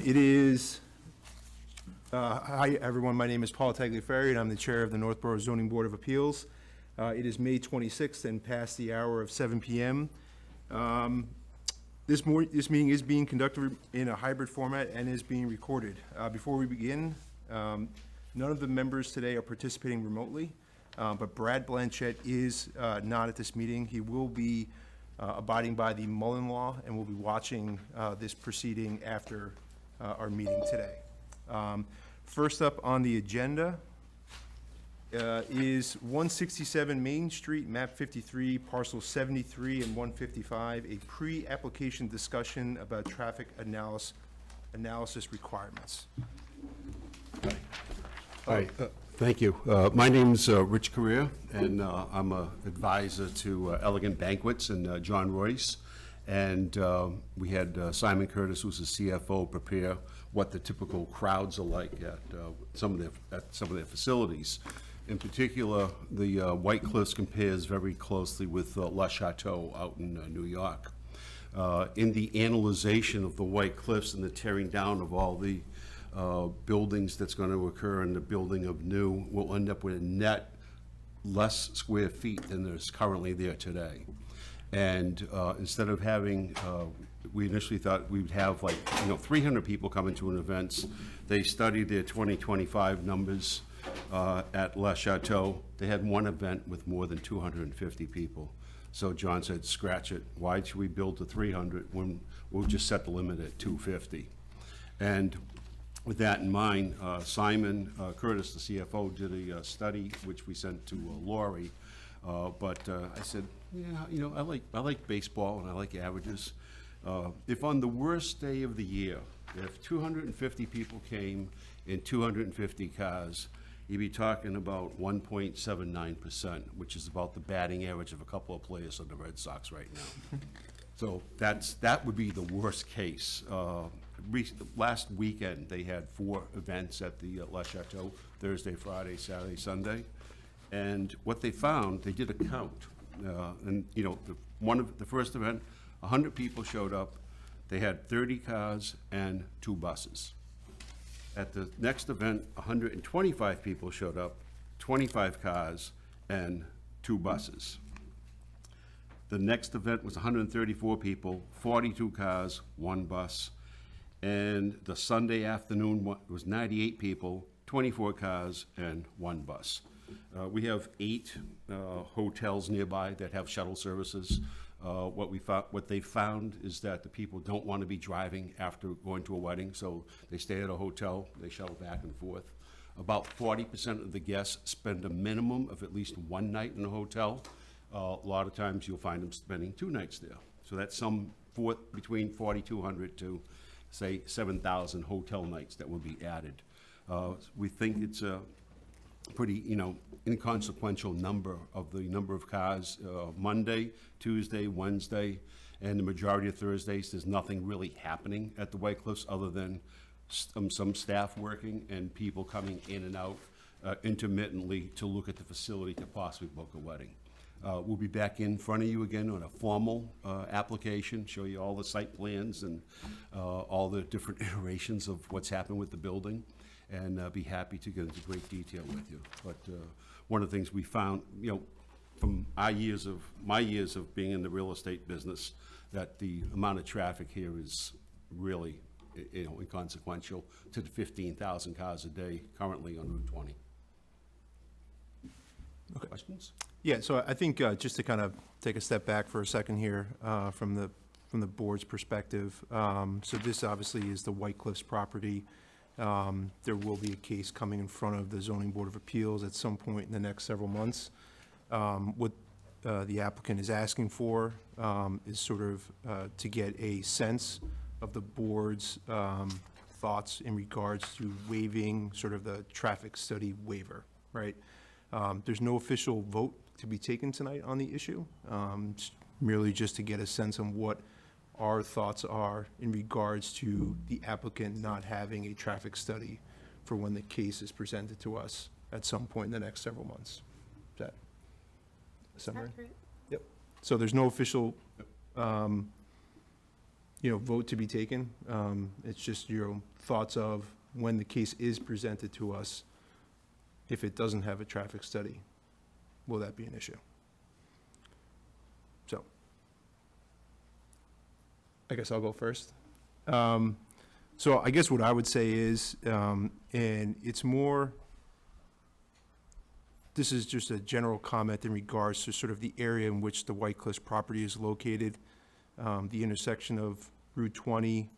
It is, hi everyone, my name is Paul Tagliaferri and I'm the chair of the Northborough Zoning Board of Appeals. It is May 26th and past the hour of 7 p.m. This meeting is being conducted in a hybrid format and is being recorded. Before we begin, none of the members today are participating remotely, but Brad Blanchett is not at this meeting. He will be abiding by the Mullen Law and will be watching this proceeding after our meeting today. First up on the agenda is 167 Main Street, map 53, parcel 73 and 155, a pre-application discussion about traffic analysis requirements. Hi, thank you. My name's Rich Correa, and I'm an advisor to Elegant Banquets and John Royce. And we had Simon Curtis, who's the CFO, prepare what the typical crowds are like at some of their facilities. In particular, the White Cliffs compares very closely with Le Chateau out in New York. In the analyzation of the White Cliffs and the tearing down of all the buildings that's going to occur in the building of new, we'll end up with a net less square feet than there's currently there today. And instead of having, we initially thought we'd have 300 people coming to an event. They studied their 2025 numbers at Le Chateau. They had one event with more than 250 people. So John said, scratch it. Why should we build to 300 when we'll just set the limit at 250? And with that in mind, Simon Curtis, the CFO, did a study which we sent to Lori. But I said, yeah, I like baseball and I like averages. If on the worst day of the year, if 250 people came in 250 cars, you'd be talking about 1.79%, which is about the batting average of a couple of players on the Red Sox right now. So that would be the worst case. Last weekend, they had 4 events at the Le Chateau, Thursday, Friday, Saturday, Sunday. And what they found, they did a count. The first event, 100 people showed up. They had 30 cars and 2 buses. At the next event, 125 people showed up, 25 cars and 2 buses. The next event was 134 people, 42 cars, 1 bus. And the Sunday afternoon was 98 people, 24 cars and 1 bus. We have 8 hotels nearby that have shuttle services. What they found is that the people don't want to be driving after going to a wedding, so they stay at a hotel, they shuttle back and forth. About 40% of the guests spend a minimum of at least 1 night in a hotel. A lot of times you'll find them spending 2 nights there. So that's between 4,200 to, say, 7,000 hotel nights that will be added. We think it's a pretty, inconsequential number of the number of cars. Monday, Tuesday, Wednesday, and the majority of Thursdays, there's nothing really happening at the White Cliffs other than some staff working and people coming in and out intermittently to look at the facility to possibly book a wedding. We'll be back in front of you again on a formal application, show you all the site plans and all the different iterations of what's happened with the building, and be happy to get into great detail with you. But one of the things we found, from my years of being in the real estate business, that the amount of traffic here is really, inconsequential to the 15,000 cars a day currently on Route 20. Okay. Questions? Yeah, so I think just to kind of take a step back for a second here from the board's perspective. So this obviously is the White Cliffs property. There will be a case coming in front of the Zoning Board of Appeals at some point in the next several months. What the applicant is asking for is sort of to get a sense of the board's thoughts in regards to waiving sort of the traffic study waiver, right? There's no official vote to be taken tonight on the issue, merely just to get a sense on what our thoughts are in regards to the applicant not having a traffic study for when the case is presented to us at some point in the next several months. Is that a summary? Accurate. Yep. So there's no official vote to be taken. It's just your thoughts of when the case is presented to us, if it doesn't have a traffic study, will that be an issue? So, I guess I'll go first. So I guess what I would say is, and it's more, this is just a general comment in regards to sort of the area in which the White Cliffs property is located. The intersection of Route 20,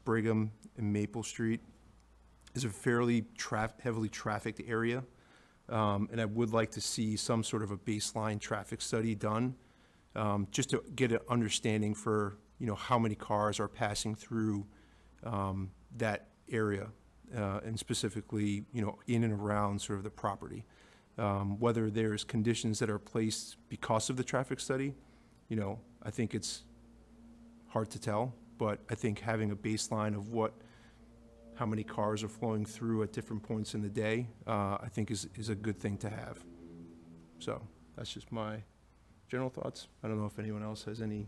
Brigham, and Maple Street is a fairly heavily trafficked area. And I would like to see some sort of a baseline traffic study done, just to get an understanding for, how many cars are passing through that area, and specifically, in and around sort of the property. Whether there's conditions that are placed because of the traffic study, I think it's hard to tell, but I think having a baseline of how many cars are flowing through at different points in the day, I think is a good thing to have. So that's just my general thoughts. I don't know if anyone else has any.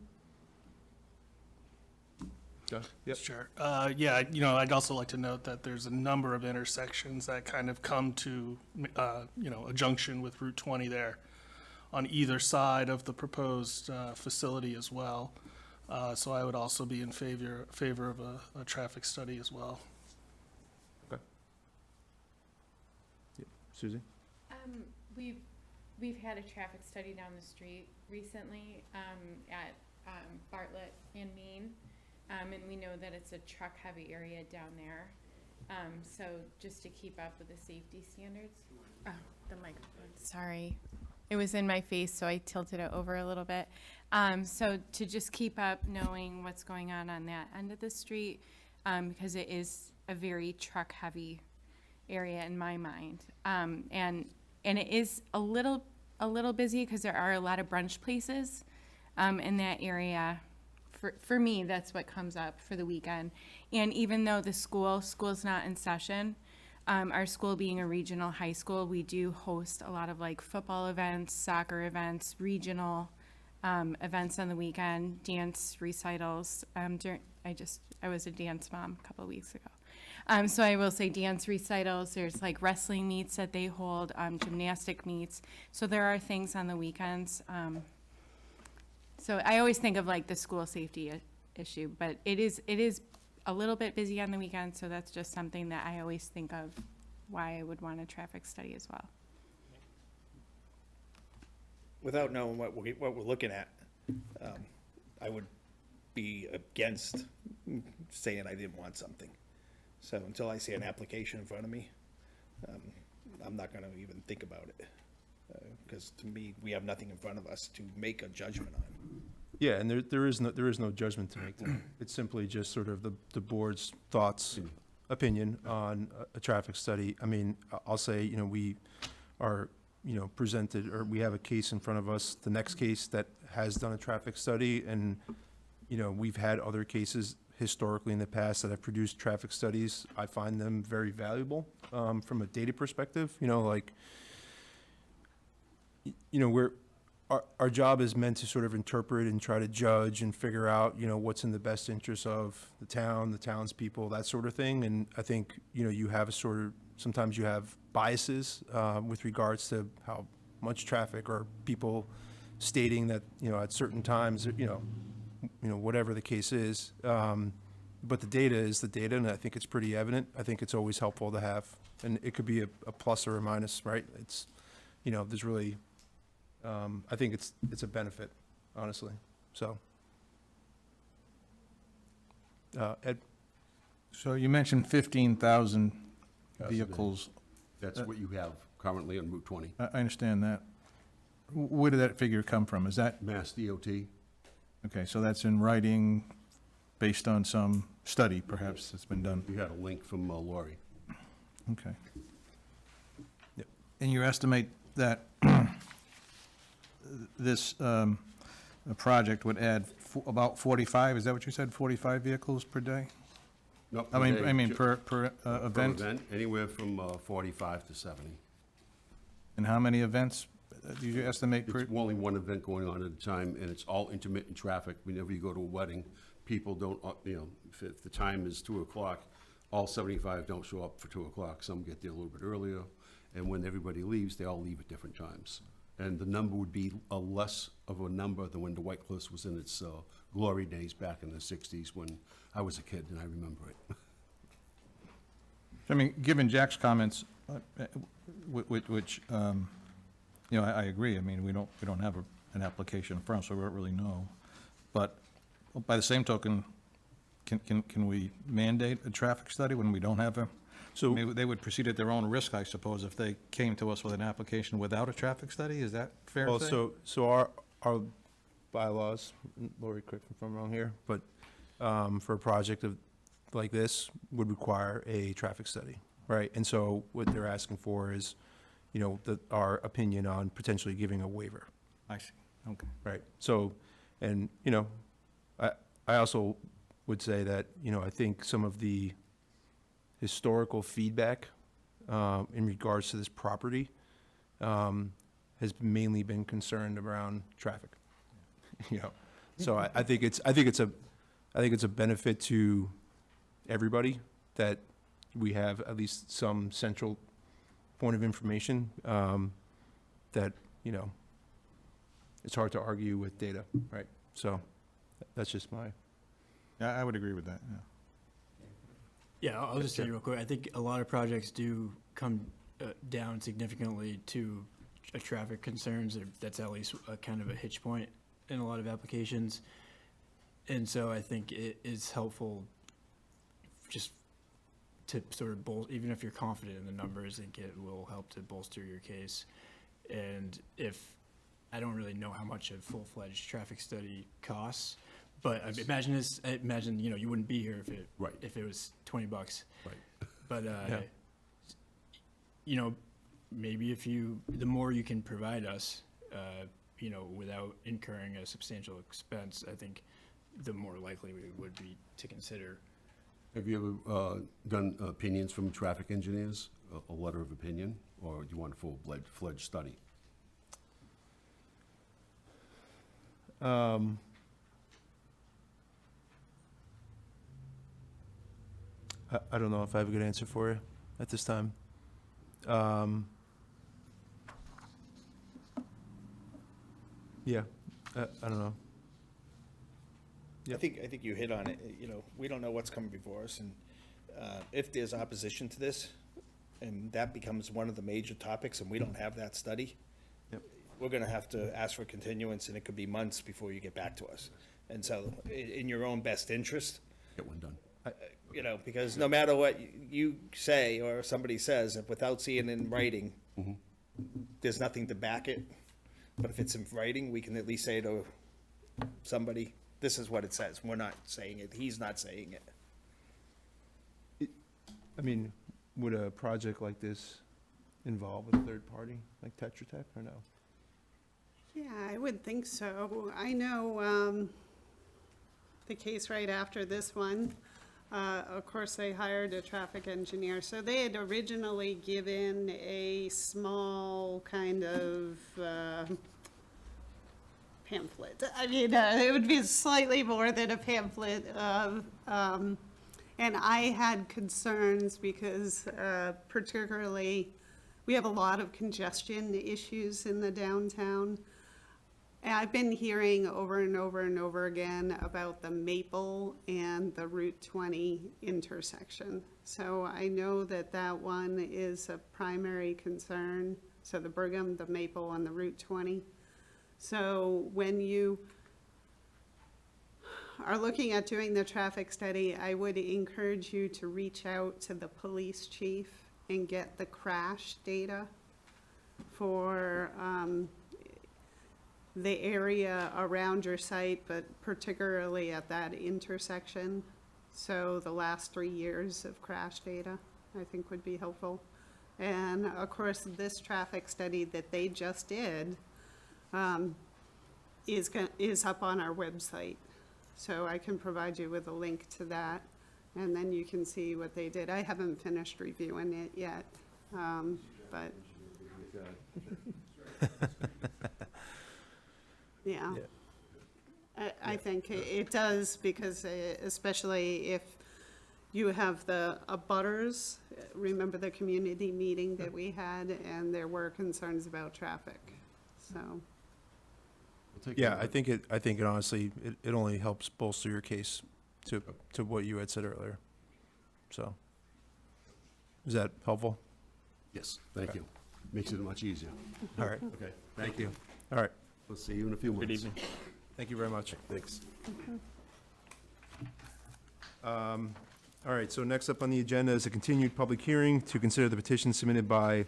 Josh? Yep. Sure. Yeah, I'd also like to note that there's a number of intersections that kind of come to, a junction with Route 20 there on either side of the proposed facility as well. So I would also be in favor of a traffic study as well. Okay. Yep. Susie? We've had a traffic study down the street recently at Bartlett and Main. And we know that it's a truck-heavy area down there. So just to keep up with the safety standards. Oh, the microphone, sorry. It was in my face, so I tilted it over a little bit. So to just keep up knowing what's going on that end of the street, because it is a very truck-heavy area in my mind. And it is a little busy because there are a lot of brunch places in that area. For me, that's what comes up for the weekend. And even though the school's not in session, our school being a regional high school, we do host a lot of like football events, soccer events, regional events on the weekend, dance recitals. I was a dance mom a couple of weeks ago. So I will say dance recitals, there's like wrestling meets that they hold, gymnastic meets. So there are things on the weekends. So I always think of like the school safety issue, but it is a little bit busy on the weekend, so that's just something that I always think of why I would want a traffic study as well. Without knowing what we're looking at, I would be against saying I didn't want something. So until I see an application in front of me, I'm not gonna even think about it. Because to me, we have nothing in front of us to make a judgment on. Yeah, and there is no judgment to make there. It's simply just sort of the board's thoughts, opinion on a traffic study. I mean, I'll say, we are, presented, or we have a case in front of us, the next case that has done a traffic study, and, we've had other cases historically in the past that have produced traffic studies. I find them very valuable from a data perspective, our job is meant to sort of interpret and try to judge and figure out, what's in the best interest of the town, the townspeople, that sort of thing. And I think, you have sometimes you have biases with regards to how much traffic or people stating that, at certain times, whatever the case is. But the data is the data, and I think it's pretty evident. I think it's always helpful to have, and it could be a plus or a minus, right? It's, there's really, I think it's a benefit, honestly. So, Ed? So you mentioned 15,000 vehicles. That's what you have currently on Route 20. I understand that. Where did that figure come from? Is that, Mass DOT. okay, so that's in writing based on some study perhaps that's been done? You had a link from Lori. Okay. Yep. And you estimate that this project would add about 45, is that what you said, 45 vehicles per day? No, I mean, per day, per per event? anywhere from 45 to 70. And how many events do you estimate per? It's only one event going on at a time, and it's all intermittent traffic. Whenever you go to a wedding, people don't, if the time is 2 o'clock, all 75 don't show up for 2 o'clock. Some get there a little bit earlier. And when everybody leaves, they all leave at different times. And the number would be a less of a number than when the White Cliffs was in its glory days back in the 60s when I was a kid, and I remember it. I mean, given Jack's comments, which, I agree. I mean, we don't have an application in front, so we don't really know. But by the same token, can we mandate a traffic study when we don't have a? So- I mean, they would proceed at their own risk, I suppose, if they came to us with an application without a traffic study. Is that fair to Well, say? so our bylaws, Lori, correct me if I'm wrong here, but for a project like this would require a traffic study, right? And so what they're asking for is, our opinion on potentially giving a waiver, I see. Okay. right? So, and, I also would say that, I think some of the historical feedback in regards to this property has mainly been concerned around traffic. So I think it's a benefit to everybody that we have at least some central point of information that it's hard to argue with data, right? So that's just my. Yeah, I would agree with that, yeah. Yeah, I'll just say real quick, I think a lot of projects do come down significantly to traffic concerns. That's at least a kind of a hitch point in a lot of applications. And so I think it is helpful just to sort of even if you're confident in the numbers, I think it will help to bolster your case. And if, I don't really know how much a full-fledged traffic study costs, but I imagine, you wouldn't be here Right. if it was $20. Right. But, Yeah. Maybe the more you can provide us, without incurring a substantial expense, I think the more likely we would be to consider. Have you ever done opinions from traffic engineers, a letter of opinion, or do you want a full-fledged study? I don't know if I have a good answer for you at this time. Yeah, I don't know. I think you hit on it. We don't know what's coming before us, and if there's opposition to this, and that becomes one of the major topics, and we don't have that study, Yep. we're gonna have to ask for continuance, and it could be months before you get back to us. And so, in your own best interest, Get one done. because no matter what you say or somebody says, if without seeing it in writing, there's nothing to back it. But if it's in writing, we can at least say to somebody, this is what it says. We're not saying it. He's not saying it. I mean, would a project like this involve a third party, like Tetra Tech, or no? Yeah, I would think so. I know the case right after this one, of course, they hired a traffic engineer. So they had originally given a small kind of pamphlet. I mean, it would be slightly more than a pamphlet. And I had concerns because particularly, we have a lot of congestion issues in the downtown. And I've been hearing over and over and over again about the Maple and the Route 20 intersection. So I know that that one is a primary concern. So the Brigham, the Maple, and the Route 20. So when you are looking at doing the traffic study, I would encourage you to reach out to the police chief and get the crash data for the area around your site, but particularly at that intersection. So the last 3 years of crash data, I think would be helpful. And of course, this traffic study that they just did is up on our website. So I can provide you with a link to that, and then you can see what they did. I haven't finished reviewing it yet, but yeah. I think it does, because especially if you have the abutters, remember the community meeting that we had, and there were concerns about traffic, so. We'll take Yeah, care of I think it honestly, it only helps bolster your case to what you had said earlier. So, is that helpful? Yes, thank you. Makes it much easier. All right, Okay, thank you. all right. We'll see you in a few months. Good evening. Thank you very much. Thanks. All right, so next up on the agenda is a continued public hearing to consider the petition submitted by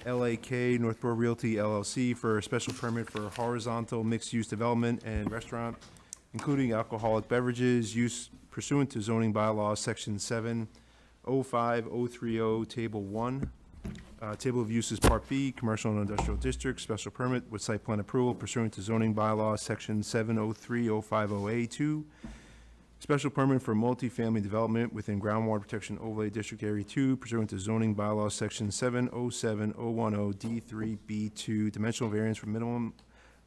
LAK Northborough Realty LLC for a special permit for horizontal mixed-use development and restaurant, including alcoholic beverages, use pursuant to zoning bylaws, section 705030, table 1. Table of uses, part B, commercial and industrial district, special permit with site plan approval pursuant to zoning bylaws, section 703050A2. Special permit for multifamily development within groundwater protection overlay district area 2 pursuant to zoning bylaws, section 707010D3B2. Dimensional variance for minimum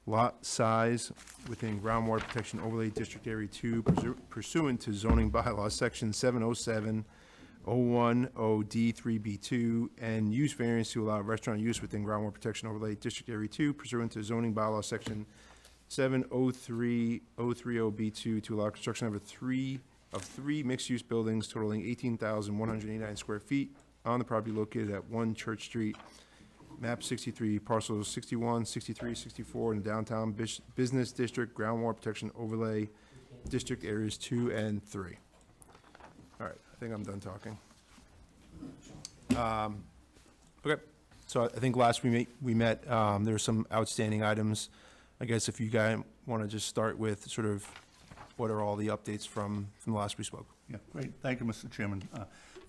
lot size within groundwater protection overlay district area 2 pursuant to zoning bylaws, section 707010D3B2, and use variance to allow restaurant use within groundwater protection overlay district area 2 pursuant to zoning bylaws, section 7030B2, to allow construction of three mixed-use buildings totaling 18,189 square feet on the property located at 1 Church Street, map 63, parcels 61, 63, 64, in the downtown business district, groundwater protection overlay district areas 2 and 3. All right, I think I'm done talking. Okay, so I think last we met, there were some outstanding items. I guess if you guys want to just start with sort of what are all the updates from the last we spoke? Yeah, great. Thank you, Mr. Chairman.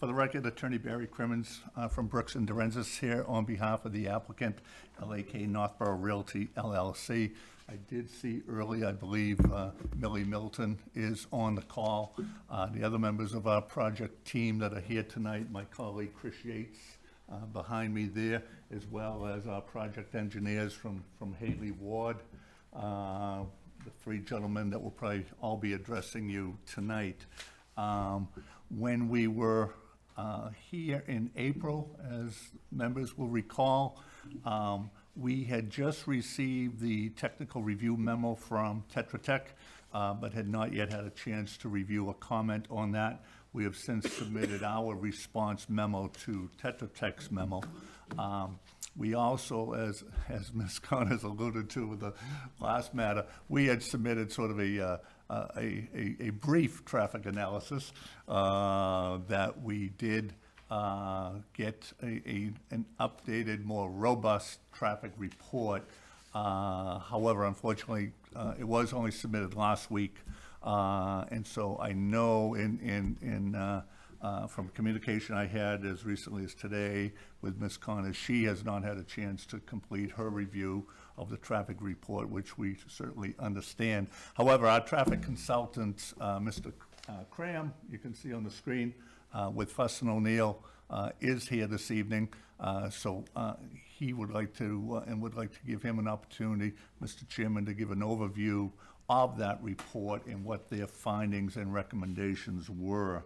For the record, Attorney Barry Crimmins from Brooks and Dorenzis here on behalf of the applicant, LAK Northborough Realty LLC. I did see early, I believe, Millie Milton is on the call. The other members of our project team that are here tonight, my colleague Chris Yates behind me there, as well as our project engineers from Haley Ward. The three gentlemen that will probably all be addressing you tonight. When we were here in April, as members will recall, we had just received the technical review memo from Tetra Tech, but had not yet had a chance to review or comment on that. We have since submitted our response memo to Tetra Tech's memo. We also, as Ms. Connors alluded to with the last matter, we had submitted sort of a brief traffic analysis that we did get an updated, more robust traffic report. However, unfortunately, it was only submitted last week, and so I know from communication I had as recently as today with Ms. Connors, she has not had a chance to complete her review of the traffic report, which we certainly understand. However, our traffic consultant, Mr. Cram, you can see on the screen, with Fuss and O'Neill, is here this evening. So he would like to, and would like to give him an opportunity, Mr. Chairman, to give an overview of that report and what their findings and recommendations were.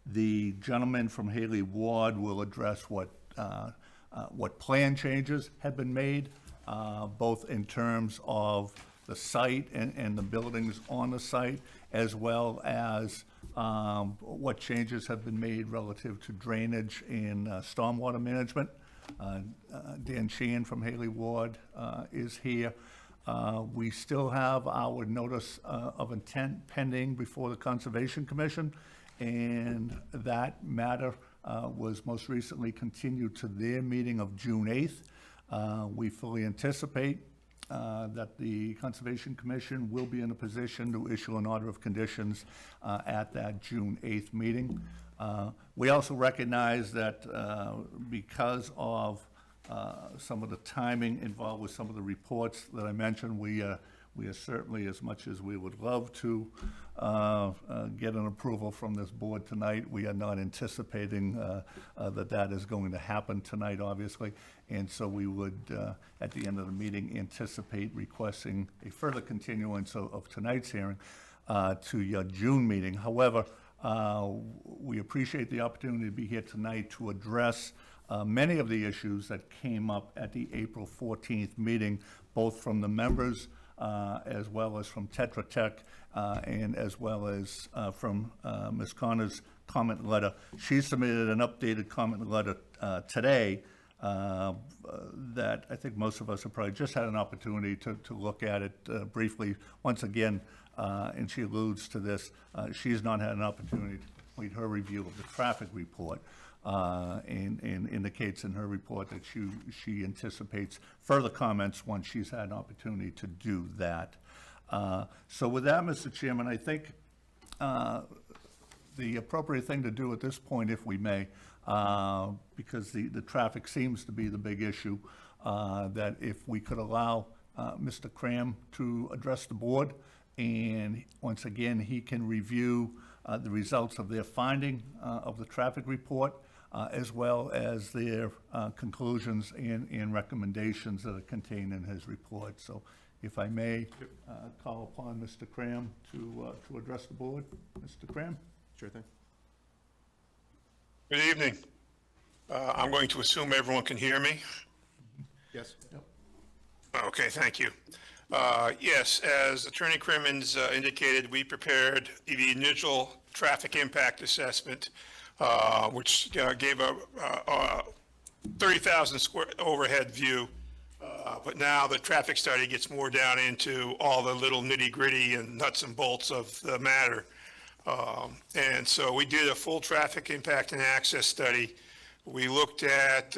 The gentleman from Haley Ward will address what plan changes have been made, both in terms of the site and the buildings on the site, as well as what changes have been made relative to drainage and stormwater management. Dan Sheehan from Haley Ward is here. We still have our notice of intent pending before the Conservation Commission, and that matter was most recently continued to their meeting of June 8th. We fully anticipate that the Conservation Commission will be in a position to issue an order of conditions at that June 8th meeting. We also recognize that because of some of the timing involved with some of the reports that I mentioned, we We are certainly, as much as we would love to get an approval from this board tonight, we are not anticipating that is going to happen tonight, obviously. And so we would, at the end of the meeting, anticipate requesting a further continuance of tonight's hearing to your June meeting. However, we appreciate the opportunity to be here tonight to address many of the issues that came up at the April 14th meeting, both from the members as well as from Tetra Tech, and as well as from Ms. Connor's comment letter. She submitted an updated comment letter today that I think most of us have probably just had an opportunity to look at it briefly. Once again, and she alludes to this, she's not had an opportunity to complete her review of the traffic report, and indicates in her report that she anticipates further comments once she's had an opportunity to do that. So with that, Mr. Chairman, I think the appropriate thing to do at this point, if we may, because the traffic seems to be the big issue, that if we could allow Mr. Cram to address the board, and once again, he can review the results of their finding of the traffic report, as well as their conclusions and recommendations that are contained in his report. So if I may, call upon Mr. Cram to address the board. Mr. Cram? Sure thing. Good evening. I'm going to assume everyone can hear me. Yes? Okay, thank you. Yes, as Attorney Crimmins indicated, we prepared the initial traffic impact assessment, which gave a 30,000 square overhead view. But now the traffic study gets more down into all the little nitty-gritty and nuts and bolts of the matter. And so we did a full traffic impact and access study. We looked at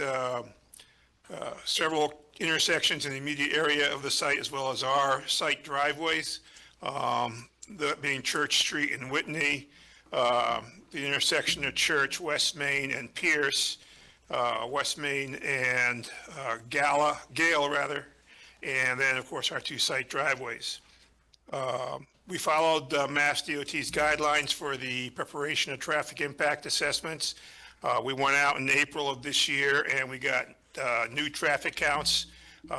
several intersections in the immediate area of the site, as well as our site driveways, that being Church Street and Whitney, the intersection of Church, West Main, and Pierce, West Main and Gale, and then, of course, our two site driveways. We followed Mass DOT's guidelines for the preparation of traffic impact assessments. We went out in April of this year and we got new traffic counts.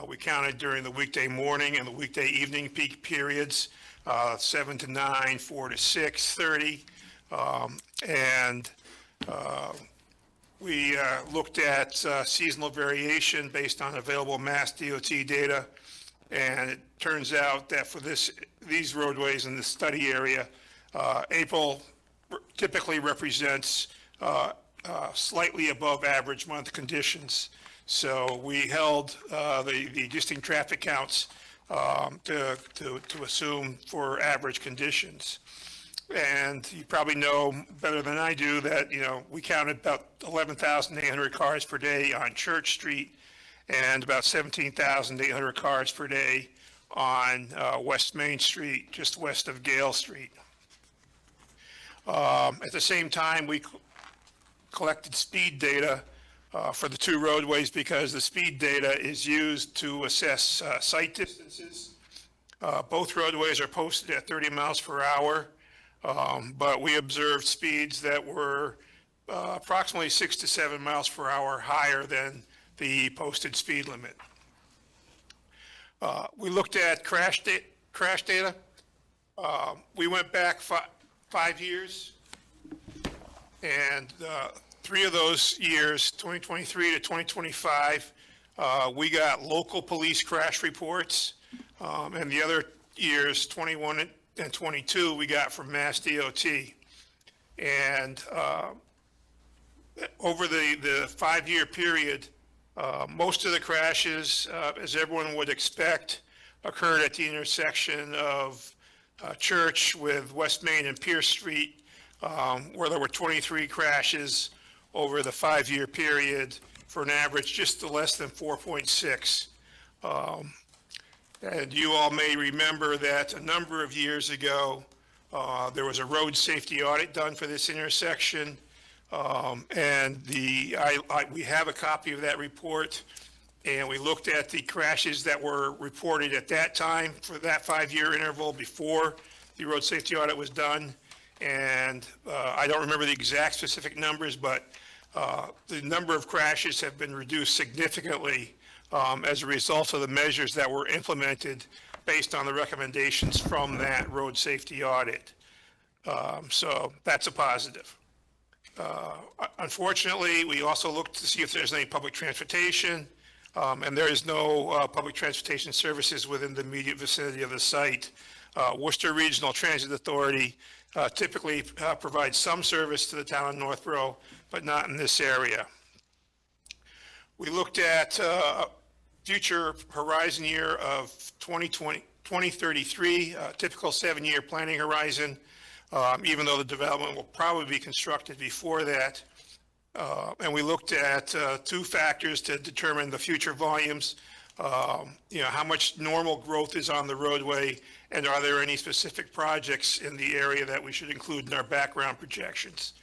We counted during the weekday morning and the weekday evening peak periods, 7 to 9, 4 to 6, 30. And we looked at seasonal variation based on available Mass DOT data. And it turns out that for these roadways in the study area, April typically represents slightly above average month conditions. So we held the existing traffic counts to assume for average conditions. And you probably know better than I do that, we counted about 11,800 cars per day on Church Street and about 17,800 cars per day on West Main Street, just west of Gale Street. At the same time, we collected speed data for the two roadways because the speed data is used to assess site distances. Both roadways are posted at 30 miles per hour, but we observed speeds that were approximately 6 to 7 miles per hour higher than the posted speed limit. We looked at crash data. We went back 5 years, and 3 of those years, 2023 to 2025, we got local police crash reports, and the other years, 21 and 22, we got from Mass DOT. And over the 5-year period, most of the crashes, as everyone would expect, occurred at the intersection of Church with West Main and Pierce Street, where there were 23 crashes over the 5-year period for an average just less than 4.6. And you all may remember that a number of years ago, there was a road safety audit done for this intersection. And we have a copy of that report. and we looked at the crashes that were reported at that time for that 5-year interval before the road safety audit was done. And I don't remember the exact specific numbers, but the number of crashes have been reduced significantly as a result of the measures that were implemented based on the recommendations from that road safety audit. So that's a positive. Unfortunately, we also looked to see if there's any public transportation, and there is no public transportation services within the immediate vicinity of the site. Worcester Regional Transit Authority typically provides some service to the town of Northborough, but not in this area. We looked at future horizon year of 2033, typical 7-year planning horizon, even though the development will probably be constructed before that. And we looked at 2 factors to determine the future volumes, how much normal growth is on the roadway, and are there any specific projects in the area that we should include in our background projections.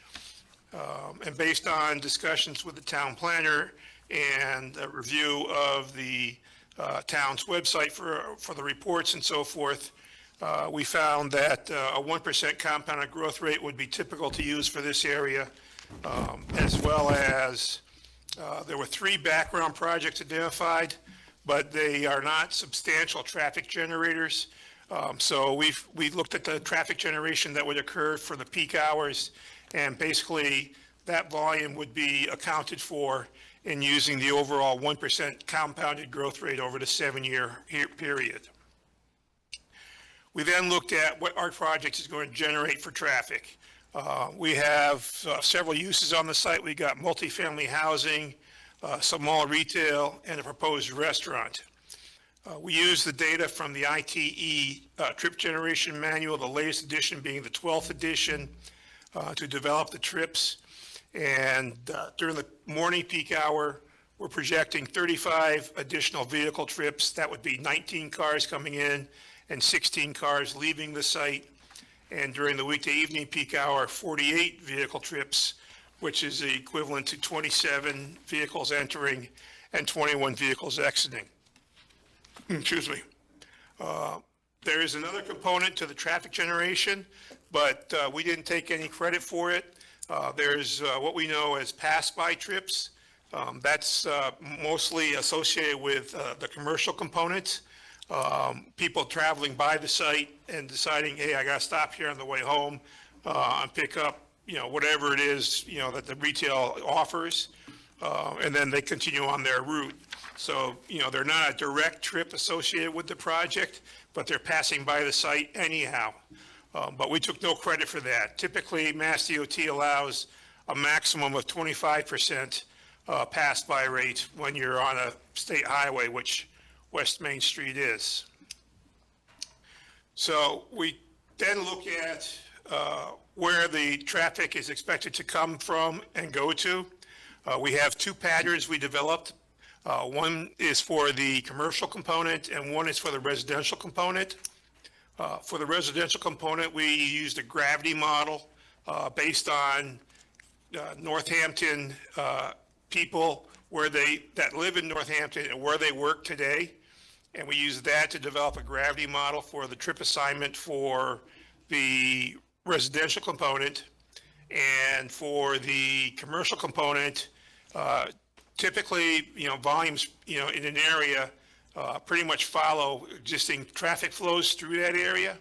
And based on discussions with the town planner and a review of the town's website for the reports and so forth, we found that a 1% compounded growth rate would be typical to use for this area, as well as there were 3 background projects identified, but they are not substantial traffic generators. So we looked at the traffic generation that would occur for the peak hours, and basically that volume would be accounted for in using the overall 1% compounded growth rate over the 7-year period. We then looked at what our project is going to generate for traffic. We have several uses on the site. We got multifamily housing, some mall retail, and a proposed restaurant. We use the data from the ITE trip generation manual, the latest edition being the 12th edition, to develop the trips. And during the morning peak hour, we're projecting 35 additional vehicle trips. That would be 19 cars coming in and 16 cars leaving the site. And during the weekday evening peak hour, 48 vehicle trips, which is equivalent to 27 vehicles entering and 21 vehicles exiting. Excuse me. There is another component to the traffic generation, but we didn't take any credit for it. There's what we know as pass-by trips. That's mostly associated with the commercial component. People traveling by the site and deciding, hey, I got to stop here on the way home and pick up, whatever it is, that the retail offers, and then they continue on their route. So, they're not a direct trip associated with the project, but they're passing by the site anyhow. But we took no credit for that. Typically, Mass DOT allows a maximum of 25% pass-by rate when you're on a state highway, which West Main Street is. So we then look at where the traffic is expected to come from and go to. We have 2 patterns we developed. One is for the commercial component and one is for the residential component. For the residential component, we used a gravity model based on Northampton people that live in Northampton and where they work today. And we used that to develop a gravity model for the trip assignment for the residential component. And for the commercial component, typically, volumes, in an area pretty much follow existing traffic flows through that area.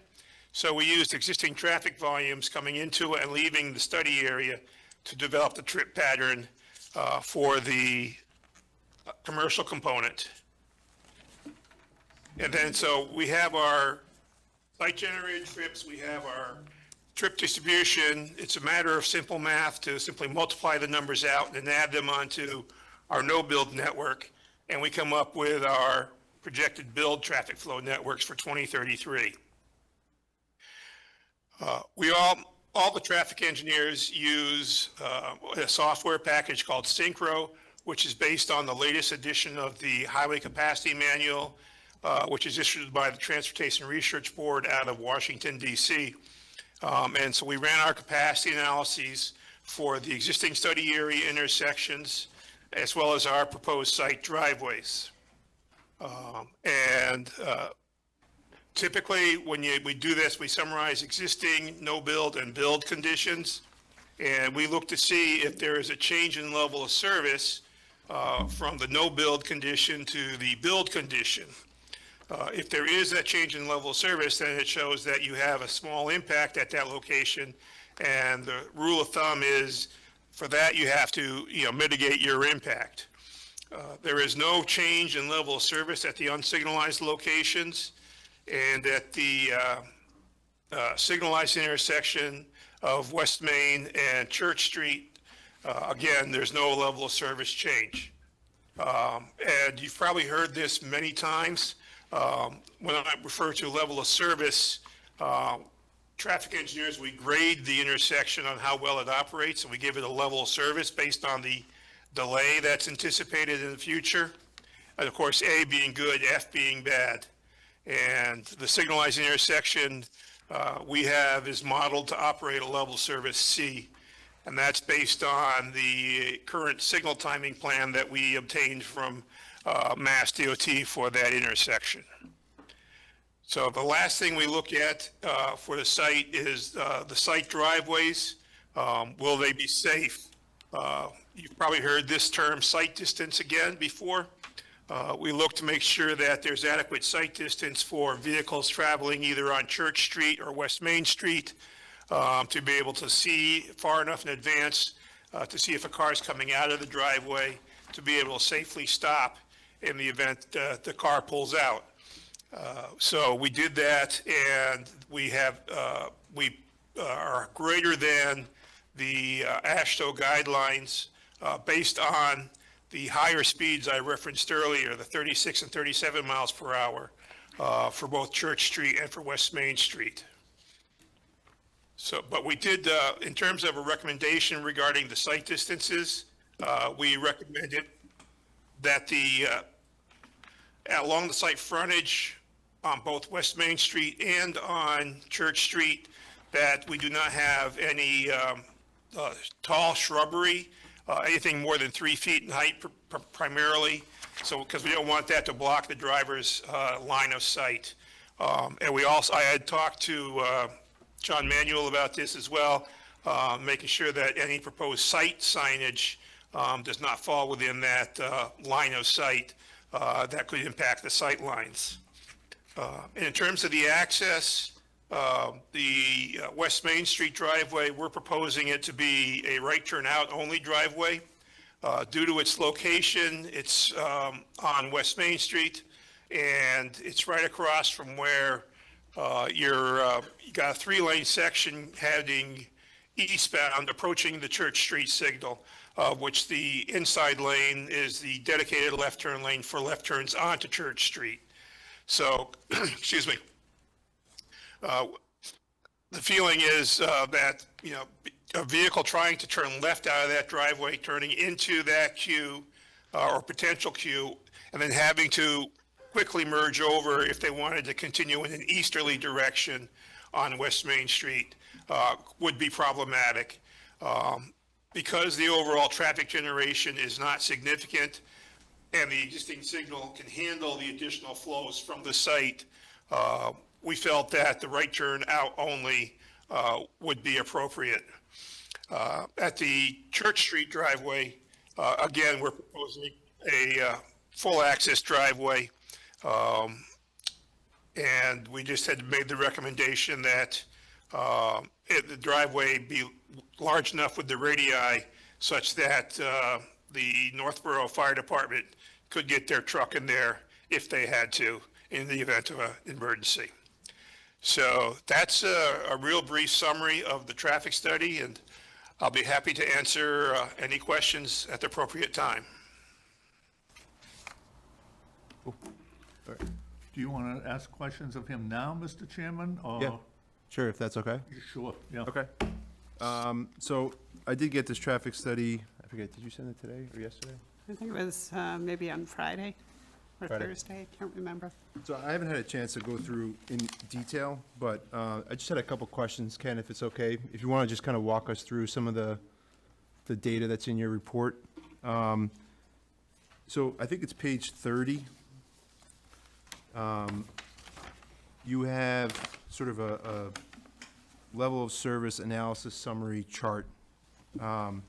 So we used existing traffic volumes coming into and leaving the study area to develop the trip pattern for the commercial component. And then, so we have our site-generated trips, we have our trip distribution. It's a matter of simple math to simply multiply the numbers out and add them onto our no-build network, and we come up with our projected build traffic flow networks for 2033. All the traffic engineers use a software package called Synchro, which is based on the latest edition of the Highway Capacity Manual, which is issued by the Transportation Research Board out of Washington, D.C. And so we ran our capacity analyses for the existing study area intersections, as well as our proposed site driveways. And typically, when we do this, we summarize existing no-build and build conditions, and we look to see if there is a change in level of service from the no-build condition to the build condition. If there is that change in level of service, then it shows that you have a small impact at that location, and the rule of thumb is, for that, you have to, mitigate your impact. There is no change in level of service at the unsignalized locations, and at the signalized intersection of West Main and Church Street, again, there's no level of service change. And you've probably heard this many times. When I refer to level of service, traffic engineers, we grade the intersection on how well it operates, and we give it a level of service based on the delay that's anticipated in the future. And of course, A being good, F being bad. And the signalized intersection we have is modeled to operate a level service C. And that's based on the current signal timing plan that we obtained from Mass DOT for that intersection. So the last thing we look at for the site is the site driveways. Will they be safe? You've probably heard this term site distance again before. We look to make sure that there's adequate site distance for vehicles traveling either on Church Street or West Main Street to be able to see far enough in advance to see if a car is coming out of the driveway, to be able to safely stop in the event the car pulls out. So we did that, and we are greater than the AASHTO guidelines based on the higher speeds I referenced earlier, the 36 and 37 miles per hour for both Church Street and for West Main Street. So, but we did, in terms of a recommendation regarding the site distances, we recommended that along the site frontage on both West Main Street and on Church Street, that we do not have any tall shrubbery, anything more than 3 feet in height primarily, so because we don't want that to block the driver's line of sight. And I had talked to John Manuel about this as well, making sure that any proposed site signage does not fall within that line of sight that could impact the sight lines. And in terms of the access, the West Main Street driveway, we're proposing it to be a right turn out only driveway. Due to its location, it's on West Main Street, and it's right across from where you got a 3-lane section heading eastbound, approaching the Church Street signal, which the inside lane is the dedicated left turn lane for left turns onto Church Street. So, excuse me. The feeling is that, a vehicle trying to turn left out of that driveway, turning into that queue or potential queue, and then having to quickly merge over if they wanted to continue in an easterly direction on West Main Street would be problematic. Because the overall traffic generation is not significant and the existing signal can handle the additional flows from the site, we felt that the right turn out only would be appropriate. At the Church Street driveway, again, we're proposing a full access driveway. And we just had made the recommendation that the driveway be large enough with the radii such that the Northborough Fire Department could get their truck in there if they had to in the event of an emergency. So that's a real brief summary of the traffic study, and I'll be happy to answer any questions at the appropriate time. Do you want to ask questions of him now, Mr. Chairman, or? Yeah, sure, if that's okay. Sure, yeah. Okay. So I did get this traffic study, I forget, did you send it today or yesterday? I think it was maybe on Friday or Friday. Thursday, I can't remember. So I haven't had a chance to go through in detail, but I just had a couple questions, Ken, if it's okay. If you want to just kind of walk us through some of the data that's in your report. So I think it's page 30. You have sort of a level of service analysis summary chart. And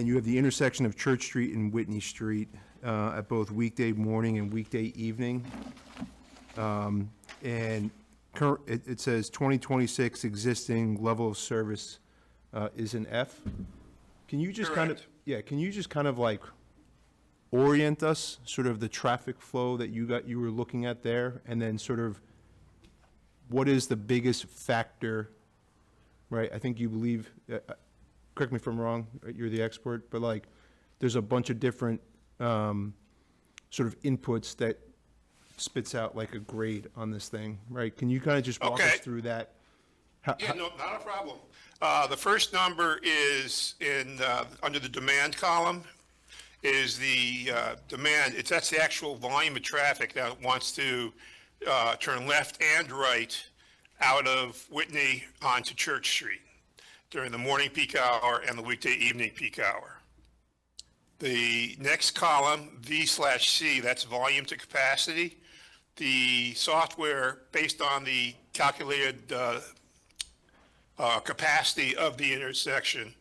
you have the intersection of Church Street and Whitney Street at both weekday morning and weekday evening. And it says 2026 existing level of service is an F. Can you just kind of, Correct. yeah, can you just kind of like orient us, sort of the traffic flow that you were looking at there, and then sort of what is the biggest factor, right? I think you believe, correct me if I'm wrong, you're the expert, but like, there's a bunch of different sort of inputs that spits out like a grade on this thing, right? Can you kind of just walk us Okay. through that? Yeah, no, not a problem. The first number is in, under the demand column, is the demand, that's the actual volume of traffic that wants to turn left and right out of Whitney onto Church Street during the morning peak hour and the weekday evening peak hour. The next column, V/C, that's volume to capacity. The software, based on the calculated capacity of the intersection,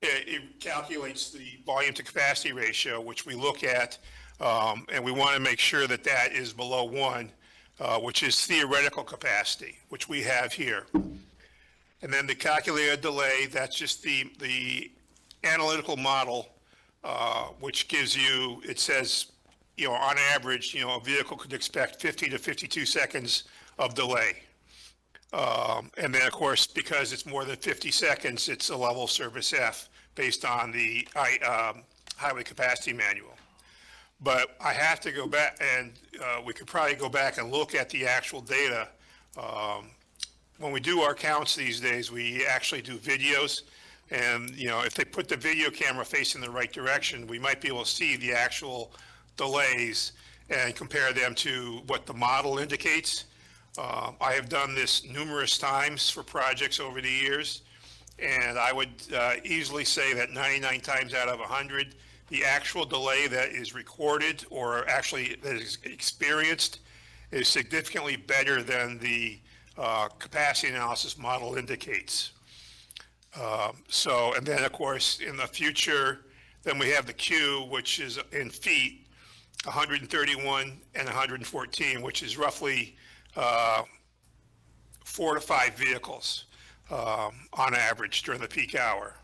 it calculates the volume to capacity ratio, which we look at, and we want to make sure that that is below 1, which is theoretical capacity, which we have here. And then the calculated delay, that's just the analytical model, which gives you, it says, on average, a vehicle could expect 50 to 52 seconds of delay. And then, of course, because it's more than 50 seconds, it's a level of service F based on the highway capacity manual. But I have to go back, and we could probably go back and look at the actual data. When we do our counts these days, we actually do videos. And, if they put the video camera facing the right direction, we might be able to see the actual delays and compare them to what the model indicates. I have done this numerous times for projects over the years, and I would easily say that 99 times out of 100, the actual delay that is recorded or actually that is experienced is significantly better than the capacity analysis model indicates. And then, of course, in the future, then we have the Q, which is in feet, 131 and 114, which is roughly 4 to 5 vehicles on average during the peak hour.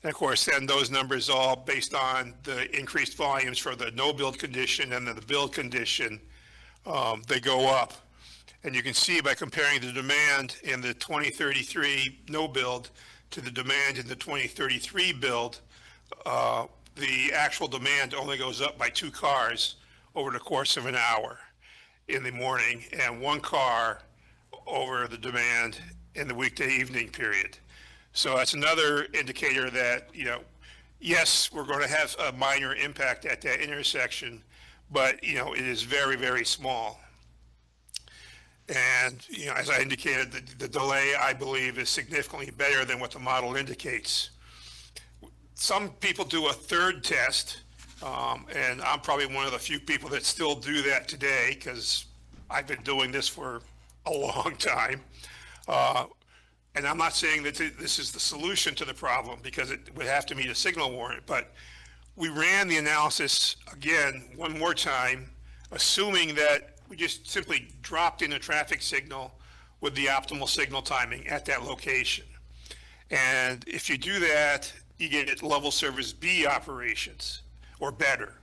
And of course, then those numbers all based on the increased volumes for the no build condition and then the build condition, they go up. And you can see by comparing the demand in the 2033 no build to the demand in the 2033 build, the actual demand only goes up by 2 cars over the course of an hour in the morning and 1 car over the demand in the weekday evening period. So that's another indicator that, yes, we're going to have a minor impact at that intersection, but, it is very, very small. And, as I indicated, the delay, I believe, is significantly better than what the model indicates. Some people do a third test, and I'm probably one of the few people that still do that today because I've been doing this for a long time. And I'm not saying that this is the solution to the problem because it would have to meet a signal warrant, but we ran the analysis again one more time, assuming that we just simply dropped in a traffic signal with the optimal signal timing at that location. And if you do that, you get level service B operations or better.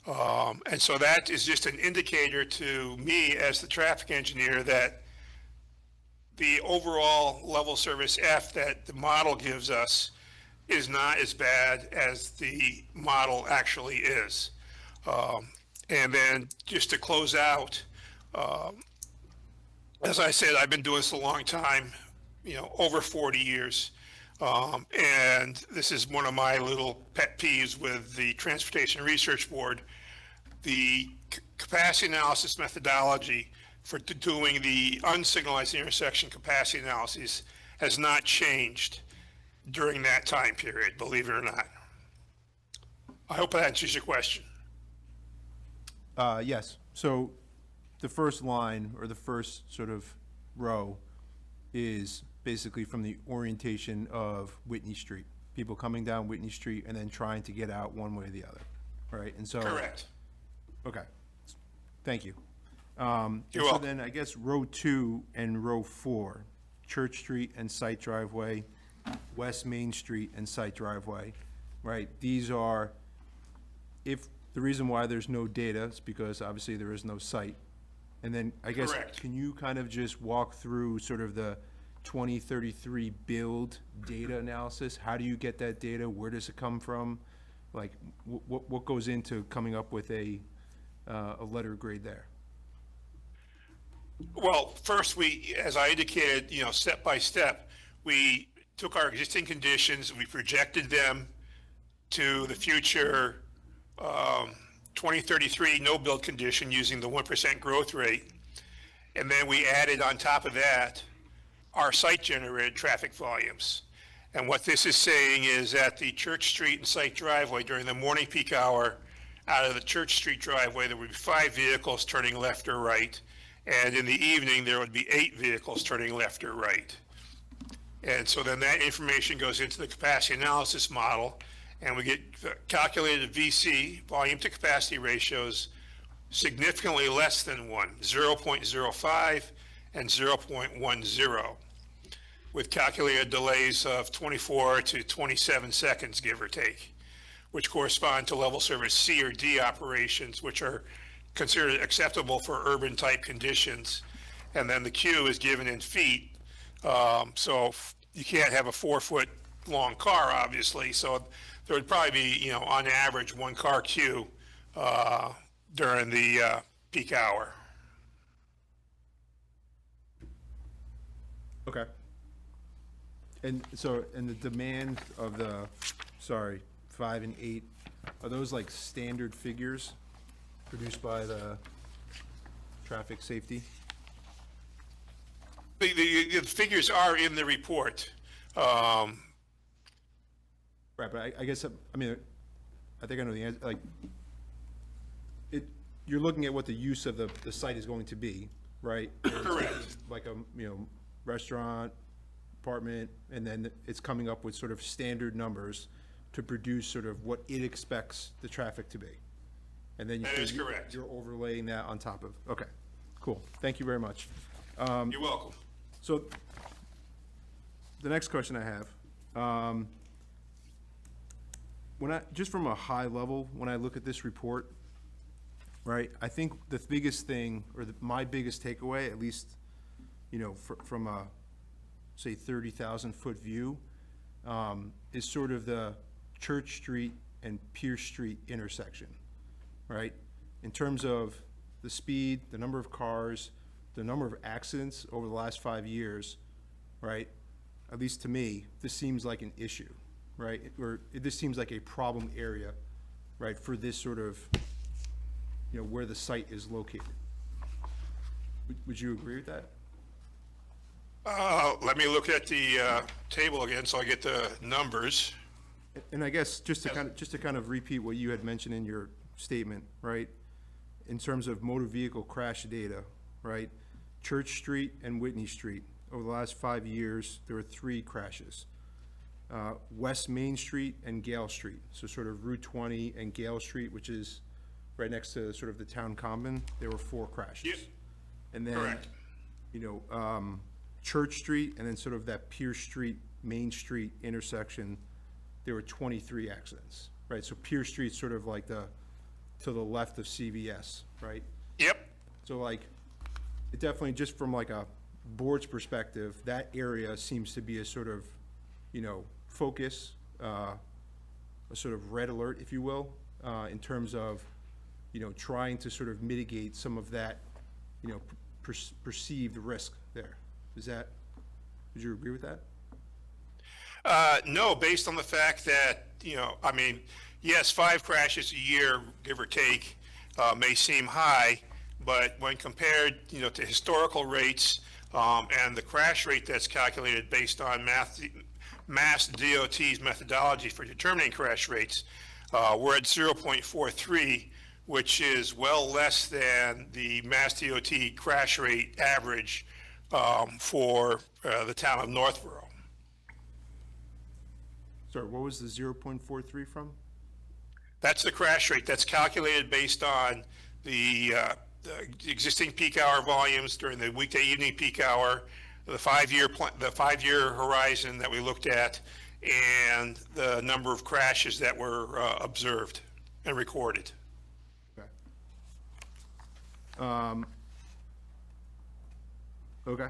And so that is just an indicator to me as the traffic engineer that the overall level service F that the model gives us is not as bad as the model actually is. And then just to close out, as I said, I've been doing this a long time, over 40 years. And this is one of my little pet peeves with the Transportation Research Board. The capacity analysis methodology for doing the unsignalized intersection capacity analysis has not changed during that time period, believe it or not. I hope that answers your question. Yes, so the first line, or the first sort of row, is basically from the orientation of Whitney Street. People coming down Whitney Street and then trying to get out one way or the other, right? And so. Correct. Okay, thank you. You're So welcome. then, I guess row 2 and row 4, Church Street and site driveway, West Main Street and site driveway, right? These are, if, the reason why there's no data is because obviously there is no site. And then, I guess, Correct. can you kind of just walk through sort of the 2033 build data analysis? How do you get that data? Where does it come from? Like, what goes into coming up with a letter grade there? Well, first, we, as I indicated, step by step, we took our existing conditions, we projected them to the future 2033 no-build condition using the 1% growth rate. And then we added on top of that our site-generated traffic volumes. And what this is saying is that the Church Street and site driveway during the morning peak hour, out of the Church Street driveway, there would be 5 vehicles turning left or right. And in the evening, there would be 8 vehicles turning left or right. And so then that information goes into the capacity analysis model, and we get calculated VC, volume to capacity ratios, significantly less than 1, 0.05 and 0.10, with calculated delays of 24 to 27 seconds, give or take, which correspond to level service C or D operations, which are considered acceptable for urban type conditions. And then the Q is given in feet. So you can't have a 4-foot long car, obviously. So there would probably be, on average, 1 car queue during the peak hour. Okay. And so, and the demand of the, 5 and 8, are those like standard figures produced by the traffic safety? The figures are in the report. Right, but I guess, I mean, I think I know the answer, like, you're looking at what the use of the site is going to be, right? Correct. Like a, restaurant, apartment, and then it's coming up with sort of standard numbers to produce sort of what it expects the traffic to be. And then That is correct. you're overlaying that on top of, okay, cool, thank you very much. You're welcome. So, the next question I have, just from a high level, when I look at this report, right, I think the biggest thing, or my biggest takeaway, at least, from a, say, 30,000-foot view, is sort of the Church Street and Pierce Street intersection, right? In terms of the speed, the number of cars, the number of accidents over the last 5 years, right? At least to me, this seems like an issue, right? Or this seems like a problem area, right, for this sort of, where the site is located. Would you agree with that? Let me look at the table again so I get the numbers. And I guess just to kind of repeat what you had mentioned in your statement, right? In terms of motor vehicle crash data, right? Church Street and Whitney Street, over the last 5 years, there were 3 crashes. West Main Street and Gale Street, so sort of Route 20 and Gale Street, which is right next to sort of the town common, there were 4 crashes. Yep. And then, Correct. Church Street and then sort of that Pierce Street, Main Street intersection, there were 23 accidents, right? So Pierce Street's sort of like to the left of CVS, right? Yep. So like, it definitely, just from like a board's perspective, that area seems to be a sort of, focus, a sort of red alert, if you will, in terms of, trying to sort of mitigate some of that, perceived risk there. Would you agree with that? No, based on the fact that, yes, 5 crashes a year, give or take, may seem high, but when compared, to historical rates, and the crash rate that's calculated based on Mass DOT's methodology for determining crash rates, We're at 0.43, which is well less than the Mass DOT crash rate average for the town of Northborough. Sorry, what was the 0.43 from? That's the crash rate. That's calculated based on the existing peak hour volumes during the weekday evening peak hour, the five-year horizon that we looked at, and the number of crashes that were observed and recorded. Okay. Okay.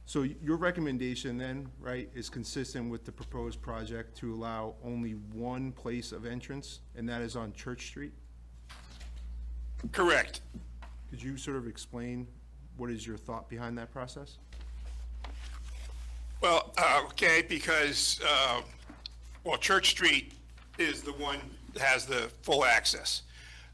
So your recommendation then, right, is consistent with the proposed project to allow only one place of entrance, and that is on Church Street? Correct. Could you sort of explain what is your thought behind that process? Well, okay, because, well, Church Street is the one that has the full access.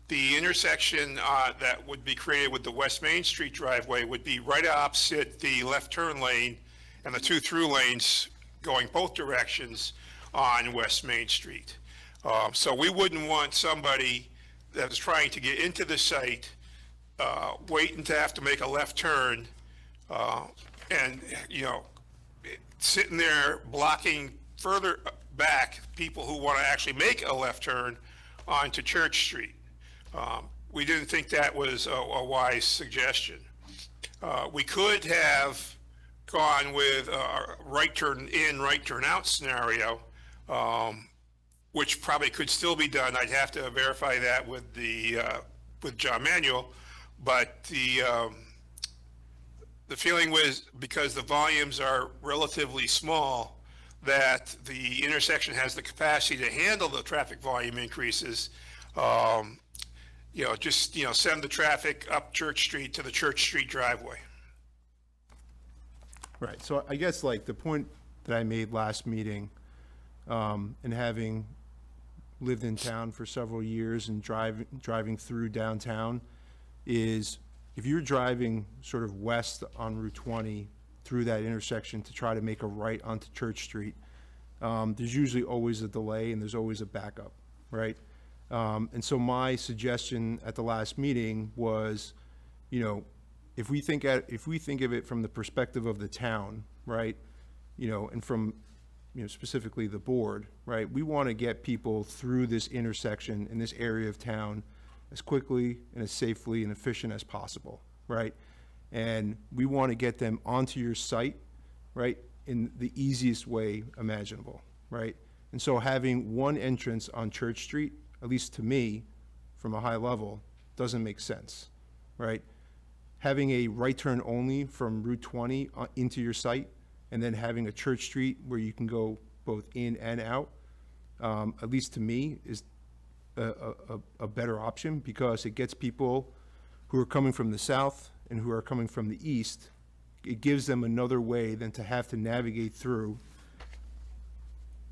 The intersection that would be created with the West Main Street driveway would be right opposite the left turn lane and the two through lanes going both directions on West Main Street. So we wouldn't want somebody that is trying to get into the site, waiting to have to make a left turn, and, you know, sitting there blocking further back people who want to actually make a left turn onto Church Street. We didn't think that was a wise suggestion. We could have gone with a right turn in, right turn out scenario, which probably could still be done. I'd have to verify that with with John Manuel, but the feeling was, because the volumes are relatively small, that the intersection has the capacity to handle the traffic volume increases. You know, just, you know, send the traffic up Church Street to the Church Street driveway. Right, so I guess like the point that I made last meeting, and having lived in town for several years and driving through downtown, is if you're driving sort of west on Route 20 through that intersection to try to make a right onto Church Street, there's usually always a delay and there's always a backup, right? And so my suggestion at the last meeting was, you know, if we think of it from the perspective of the town, right, you know, and from, you know, specifically the board, right, we want to get people through this intersection in this area of town as quickly and as safely and efficient as possible, right? And we want to get them onto your site, right, in the easiest way imaginable, right? And so having one entrance on Church Street, at least to me, from a high level, doesn't make sense, right? Having a right turn only from Route 20 into your site, and then having a Church Street where you can go both in and out, at least to me, is a better option, because it gets people who are coming from the south and who are coming from the east, it gives them another way than to have to navigate through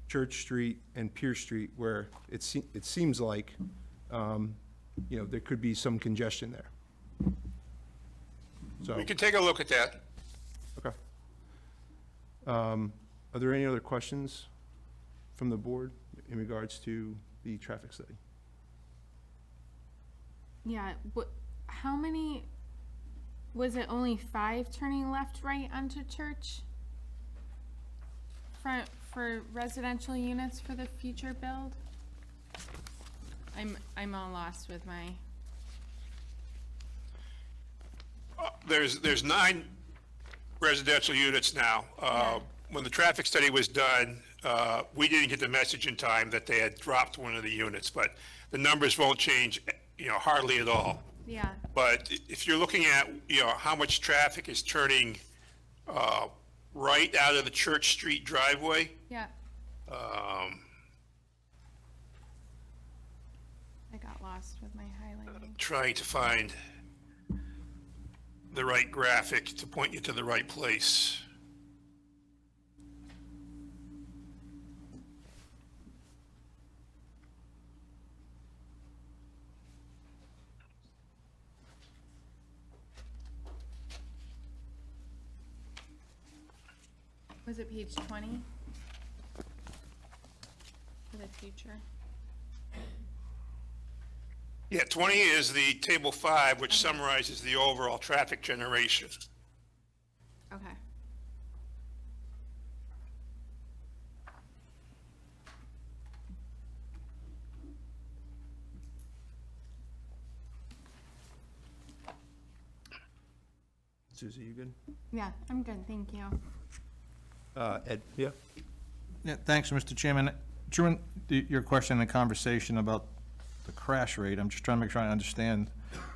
Church Street and Pierce Street, where it seems like, you know, there could be some congestion there. So, We can take a look at that. okay. Are there any other questions from the board in regards to the traffic study? Yeah, how many, was it only 5 turning left, right onto Church? For residential units for the future build? I'm all lost with my, There's 9 residential units now. When the traffic study was done, we didn't get the message in time that they had dropped one of the units, but the numbers won't change, you know, hardly at all. yeah, But if you're looking at, you know, how much traffic is turning right out of the Church Street driveway, yeah. I got lost with my highlighting. trying to find the right graphic to point you to the right place. Was it page 20? For the future. Yeah, 20 is the table 5, which summarizes the overall traffic generation. Okay. Susie, you good? Yeah, I'm good, thank you. Ed? Yeah? Yeah, thanks, Mr. Chairman. During your question and conversation about the crash rate, I'm just trying to make sure I understand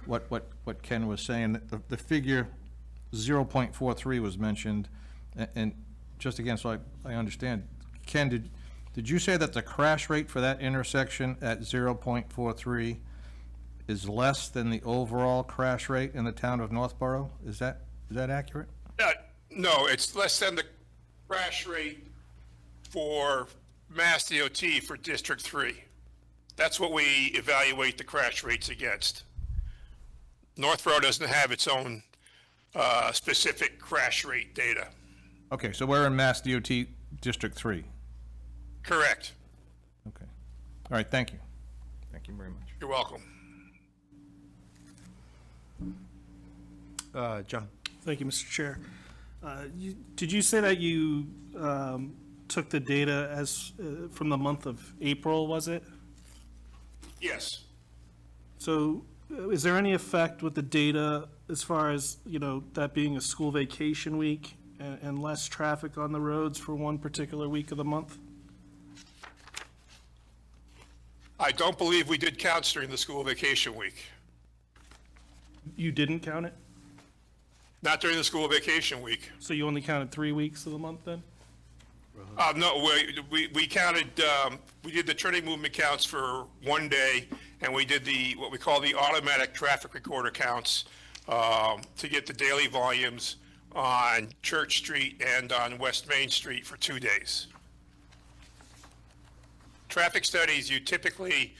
what Ken was saying. The figure 0.43 was mentioned, and just again, so I understand, Ken, did you say that the crash rate for that intersection at 0.43 is less than the overall crash rate in the town of Northborough? Is that accurate? No, it's less than the crash rate for Mass DOT for District 3. That's what we evaluate the crash rates against. Northborough doesn't have its own specific crash rate data. Okay, so we're in Mass DOT District 3. Correct. Okay. All right, thank you. Thank you very much. You're welcome. John? Thank you, Mr. Chair. Did you say that you took the data as, from the month of April, was it? Yes. So is there any effect with the data as far as, that being a school vacation week and less traffic on the roads for one particular week of the month? I don't believe we did counts during the school vacation week. You didn't count it? Not during the school vacation week. So you only counted 3 weeks of the month then? No, we counted, we did the turning movement counts for one day, and we did what we call the automatic traffic recorder counts to get the daily volumes on Church Street and on West Main Street for 2 days. Traffic studies, you typically,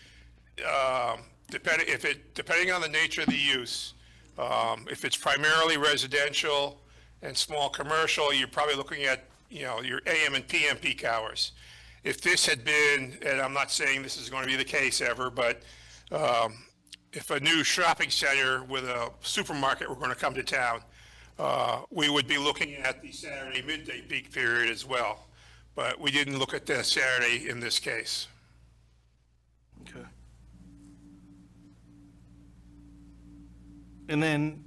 depending on the nature of the use, if it's primarily residential and small commercial, you're probably looking at, your AM and PM peak hours. If this had been, and I'm not saying this is going to be the case ever, but if a new shopping center with a supermarket were going to come to town, we would be looking at the Saturday midday peak period as well. But we didn't look at the Saturday in this case. Okay. And then,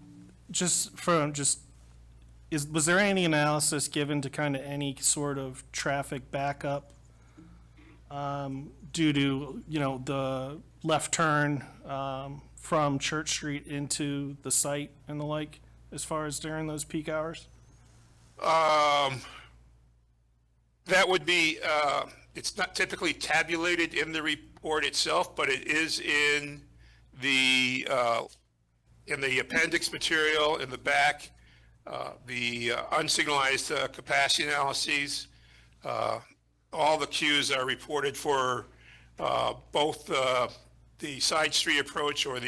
was there any analysis given to kind of any sort of traffic backup due to, the left turn from Church Street into the site and the like, as far as during those peak hours? That would be, it's not typically tabulated in the report itself, but it is in the appendix material in the back, the unsignalized capacity analyses. All the queues are reported for both the side street approach, or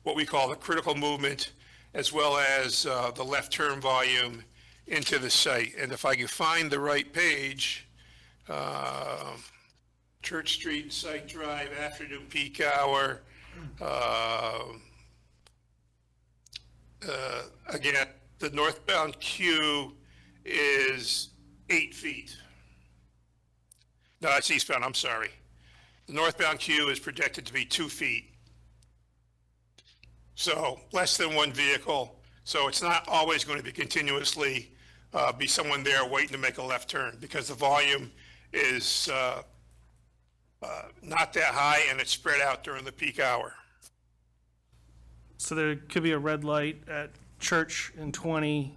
what we call the critical movement, as well as the left turn volume into the site. And if I can find the right page, Church Street, Site Drive, afternoon peak hour, again, the northbound queue is 8 feet. No, that's eastbound, I'm sorry. The northbound queue is projected to be 2 feet. So less than one vehicle. So it's not always going to be continuously be someone there waiting to make a left turn, because the volume is not that high and it's spread out during the peak hour. So there could be a red light at Church and 20,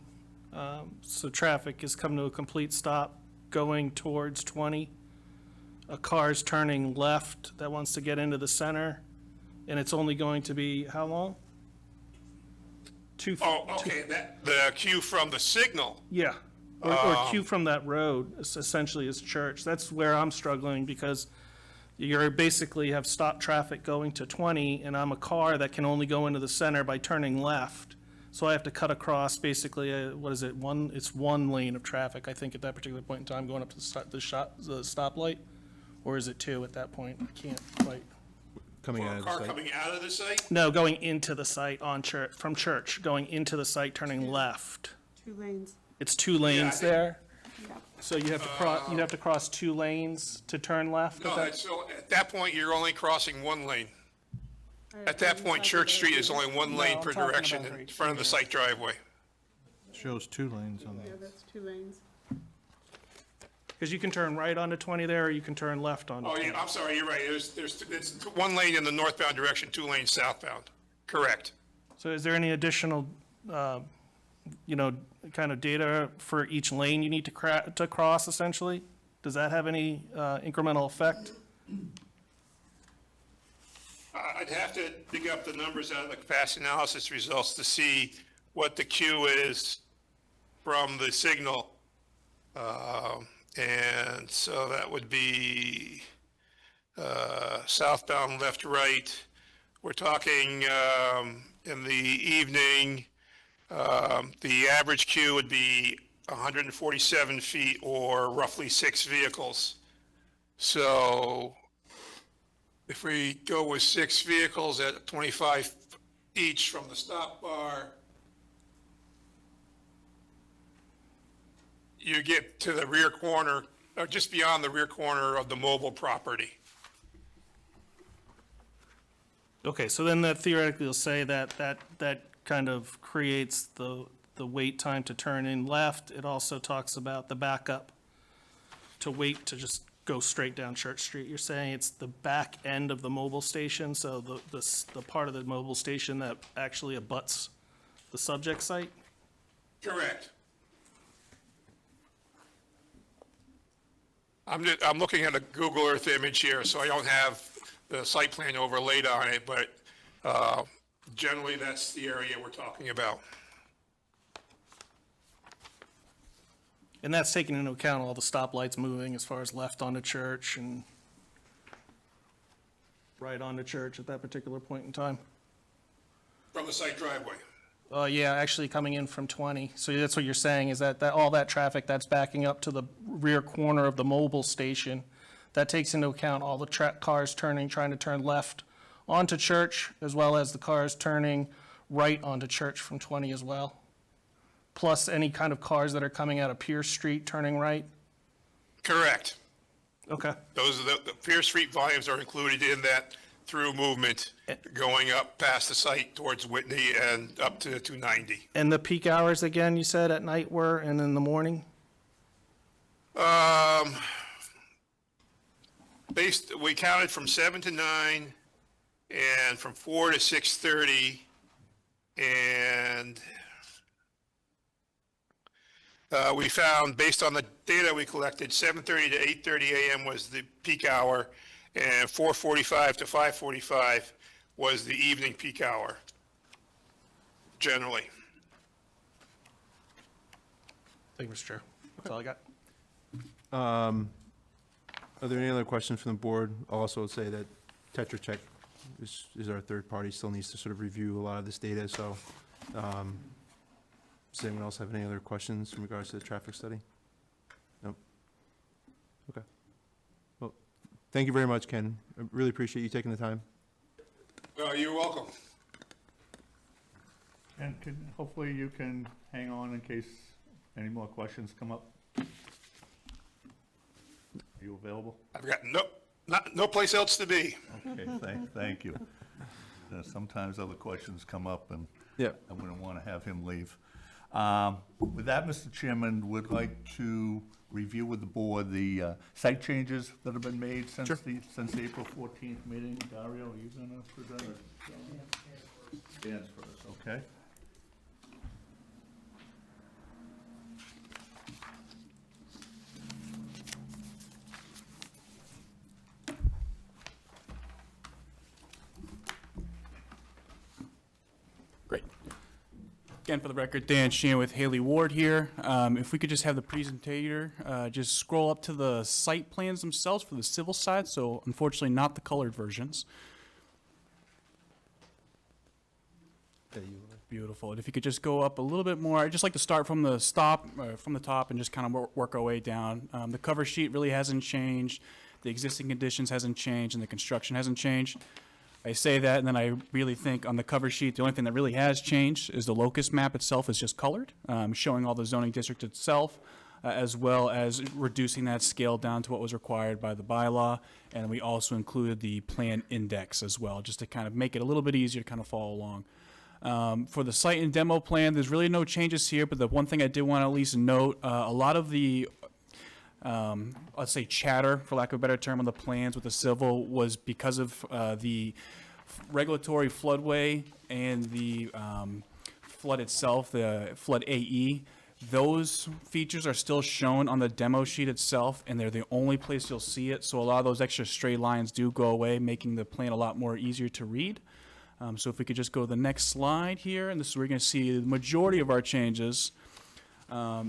so traffic has come to a complete stop going towards 20. A car's turning left that wants to get into the center, and it's only going to be how long? Oh, okay, the queue from the signal. Yeah, or queue from that road, essentially, is Church. That's where I'm struggling, because you basically have stopped traffic going to 20, and I'm a car that can only go into the center by turning left. So I have to cut across basically, it's one lane of traffic, I think, at that particular point in time, going up to the stoplight, Or is it 2 at that point? I can't quite. Coming For out a of the car site. coming out of the site? No, going into the site on Church, from Church, going into the site, turning left. 2 lanes. It's 2 lanes think- there, Yep. so you have to cross, you'd have to cross 2 lanes to turn left? No, at that- that's, so at that point, you're only crossing one lane. At that point, Church Street is only one lane I'm per talking direction about in right front of the site driveway. Shows 2 lanes on Yeah, the, that's 2 lanes. Because you can turn right onto 20 there, or you can turn left onto Oh, 20. yeah, I'm sorry, you're right. It's one lane in the northbound direction, 2 lanes southbound. Correct. So is there any additional, kind of data for each lane you need to cross essentially? Does that have any incremental effect? I'd have to dig up the numbers out of the capacity analysis results to see what the queue is from the signal. And so that would be southbound, left, right. We're talking in the evening, the average queue would be 147 feet or roughly 6 vehicles. So if we go with 6 vehicles at 25 each from the stop bar, you get to the rear corner, or just beyond the rear corner of the mobile property. Okay, so then that theoretically will say that kind of creates the wait time to turn in left. It also talks about the backup to wait to just go straight down Church Street. You're saying it's the back end of the mobile station, so the part of the mobile station that actually abuts the subject site? Correct. I'm looking at a Google Earth image here, so I don't have the site plan overlaid on it, but generally that's the area we're talking about. And that's taking into account all the stoplights moving as far as left onto Church and right onto Church at that particular point in time? From the site driveway. Yeah, actually coming in from 20. So that's what you're saying, is that all that traffic that's backing up to the rear corner of the mobile station, that takes into account all the cars trying to turn left onto Church, as well as the cars turning right onto Church from 20 as well? Plus any kind of cars that are coming out of Pierce Street turning right? Correct. Okay. Those are the Pierce Street volumes are included in that through movement going up past the site towards Whitney and up to 290. And the peak hours again, you said at night were, and in the morning? We counted from 7 to 9 and from 4 to 6:30, and we found, based on the data we collected, 7:30 to 8:30 a.m. was the peak hour, and 4:45 to 5:45 was the evening peak hour, generally. Thank you, Mr. Chair. That's all I got. Are there any other questions from the board? I'll also say that Tetra Tech is our third party, still needs to sort of review a lot of this data, so, does anyone else have any other questions in regards to the traffic study? No? Okay. Well, thank you very much, Ken. I really appreciate you taking the time. You're welcome. And hopefully you can hang on in case any more questions come up. Are you available? I've got no place else to be. Okay, thank you. Sometimes other questions come up, and Yeah. I wouldn't want to have him leave. With that, Mr. Chairman, would like to review with the board the site changes that have been made since the April 14th meeting. Dario, are you going to present it? Dan's first, okay. Great. Again, for the record, Dan Sheehan with Haley Ward here. If we could just have the presentator just scroll up to the site plans themselves for the civil side, so unfortunately not the colored versions. Beautiful. And if you could just go up a little bit more, I'd just like to start from the top and just kind of work our way down. The cover sheet really hasn't changed. the existing conditions hasn't changed and the construction hasn't changed. I say that, and then I really think on the cover sheet, the only thing that really has changed is the locus map itself is just colored, showing all the zoning district itself, as well as reducing that scale down to what was required by the bylaw. And we also included the plan index as well, just to kind of make it a little bit easier to kind of follow along. For the site and demo plan, there's really no changes here, but the one thing I did want to at least note, a lot of the let's say chatter, for lack of a better term, on the plans with the civil was because of the regulatory floodway and the flood itself, the flood AE. Those features are still shown on the demo sheet itself, and they're the only place you'll see it. So a lot of those extra stray lines do go away, making the plan a lot more easier to read. So if we could just go to the next slide here, and this is where you're going to see the majority of our changes.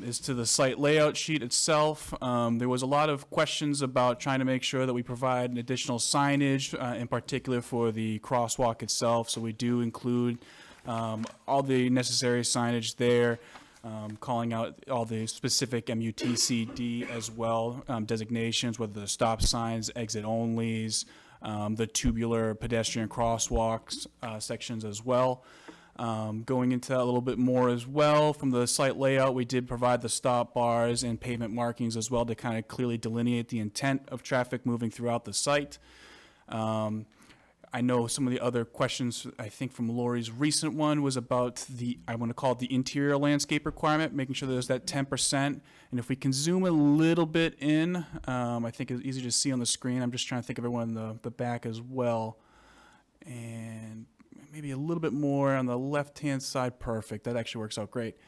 Is to the site layout sheet itself. There was a lot of questions about trying to make sure that we provide an additional signage, in particular for the crosswalk itself. So we do include all the necessary signage there, calling out all the specific MUTCD as well, designations, whether the stop signs, exit onlys, the tubular pedestrian crosswalks sections as well. Going into that a little bit more as well, from the site layout, we did provide the stop bars and pavement markings as well to kind of clearly delineate the intent of traffic moving throughout the site. I know some of the other questions, I think from Lori's recent one, was about the, I want to call it the interior landscape requirement, making sure there's that 10%. And if we can zoom a little bit in, I think it's easy to see on the screen. I'm just trying to think of everyone in the back as well. And maybe a little bit more on the left-hand side. Perfect. That actually works out great.